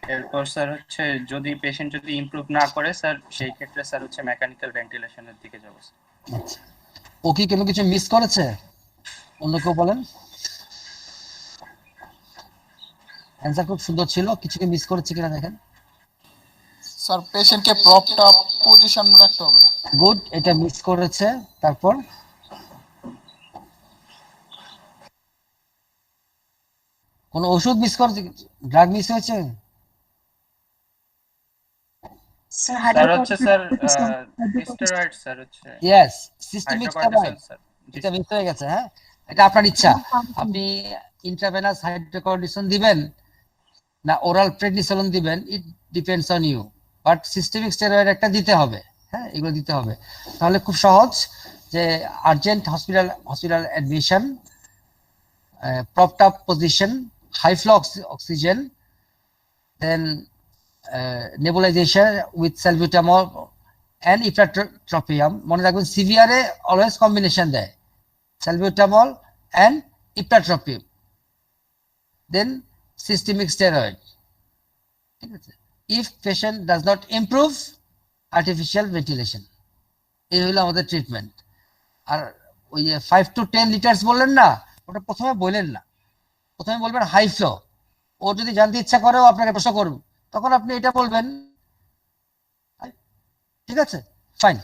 এরপর স্যার হচ্ছে যদি পেশেন্ট যদি ইমপ্রুভ না করে স্যার সেই ক্ষেত্রে স্যার হচ্ছে মেকানিক্যাল ভেন্টিলেশনের দিকে যাব। আচ্ছা, ও কি কোনো কিছু মিস করেছে? অন্য কেউ বলেন। অ্যানসার খুব সুন্দর ছিল, কিছু কি মিস করেছে কিনা দেখেন। স্যার পেশেন্টকে প্রপটা পজিশন রাখতে হবে। গুড, এটা মিস করেছে। তারপর কোন ওষুধ মিস করেছে, ড্রাগ মিস হয়েছে? স্যার হচ্ছে স্যার স্টেরয়েড স্যার হচ্ছে yes, systemic hydrocortisone steroid, sir. এটা মিস হয়ে গেছে। হ্যাঁ, এটা আপনার ইচ্ছা, আপনি ইন্ট্রাভেনাস হাইড্রোকর্টিসন দিবেন না ওরাল প্রেডনিসোলন দিবেন, it depends on you, but systemic steroid একটা দিতে হবে। হ্যাঁ, এগুলো দিতে হবে। তাহলে খুব সহজ, যে urgent hospital admission, propped up position, high flow oxygen, then nebulization with salbutamol and ipratropium. মনে রাখবেন সিভিয়ারে অলওয়েজ কম্বিনেশন দেয় salbutamol and ipratropium, then systemic steroid। ঠিক আছে, if patient does not improve, artificial ventilation। এই হলো আমাদের ট্রিটমেন্ট। আর ওই 5 to 10 লিটার্স বললেন না, ওটা প্রথমে বললেন না, প্রথমে বলবেন হাই ফ্লো। ও যদি জানতে ইচ্ছা করেও আপনাকে প্রশ্ন করবে, তখন আপনি এটা বলবেন। ঠিক আছে, ফাইন।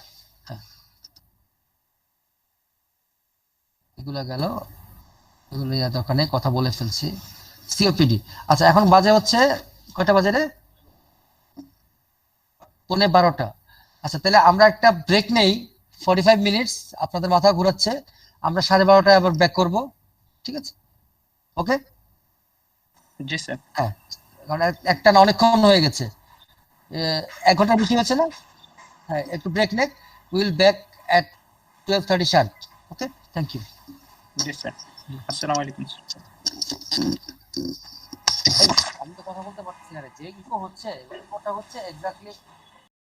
এগুলো গেল, এগুলো দরকার নেই, কথা বলে ফেলছি। সিওপিডি। আচ্ছা, এখন বাজে হচ্ছে কয়টা বাজে রে? 11:15। আচ্ছা, তাহলে আমরা একটা ব্রেক নেই 45 মিনিটস। আপনাদের মাথা ঘুরাচ্ছে, আমরা 12:30টায় আবার ব্যাক করব। ঠিক আছে, ওকে? জি স্যার। হ্যাঁ, কারণ একটা না অনেকক্ষণ হয়ে গেছে, 1 ঘন্টা বেশি হয়েছে না? হ্যাঁ, একটু ব্রেক নেক, will back at 12:30 sharp. Okay, thank you. জি স্যার, আসসালামু আলাইকুম। আমি তো কথা বলতে পারছি না রে, যে ইকো হচ্ছে, ইকোটা হচ্ছে এক্স্যাক্টলি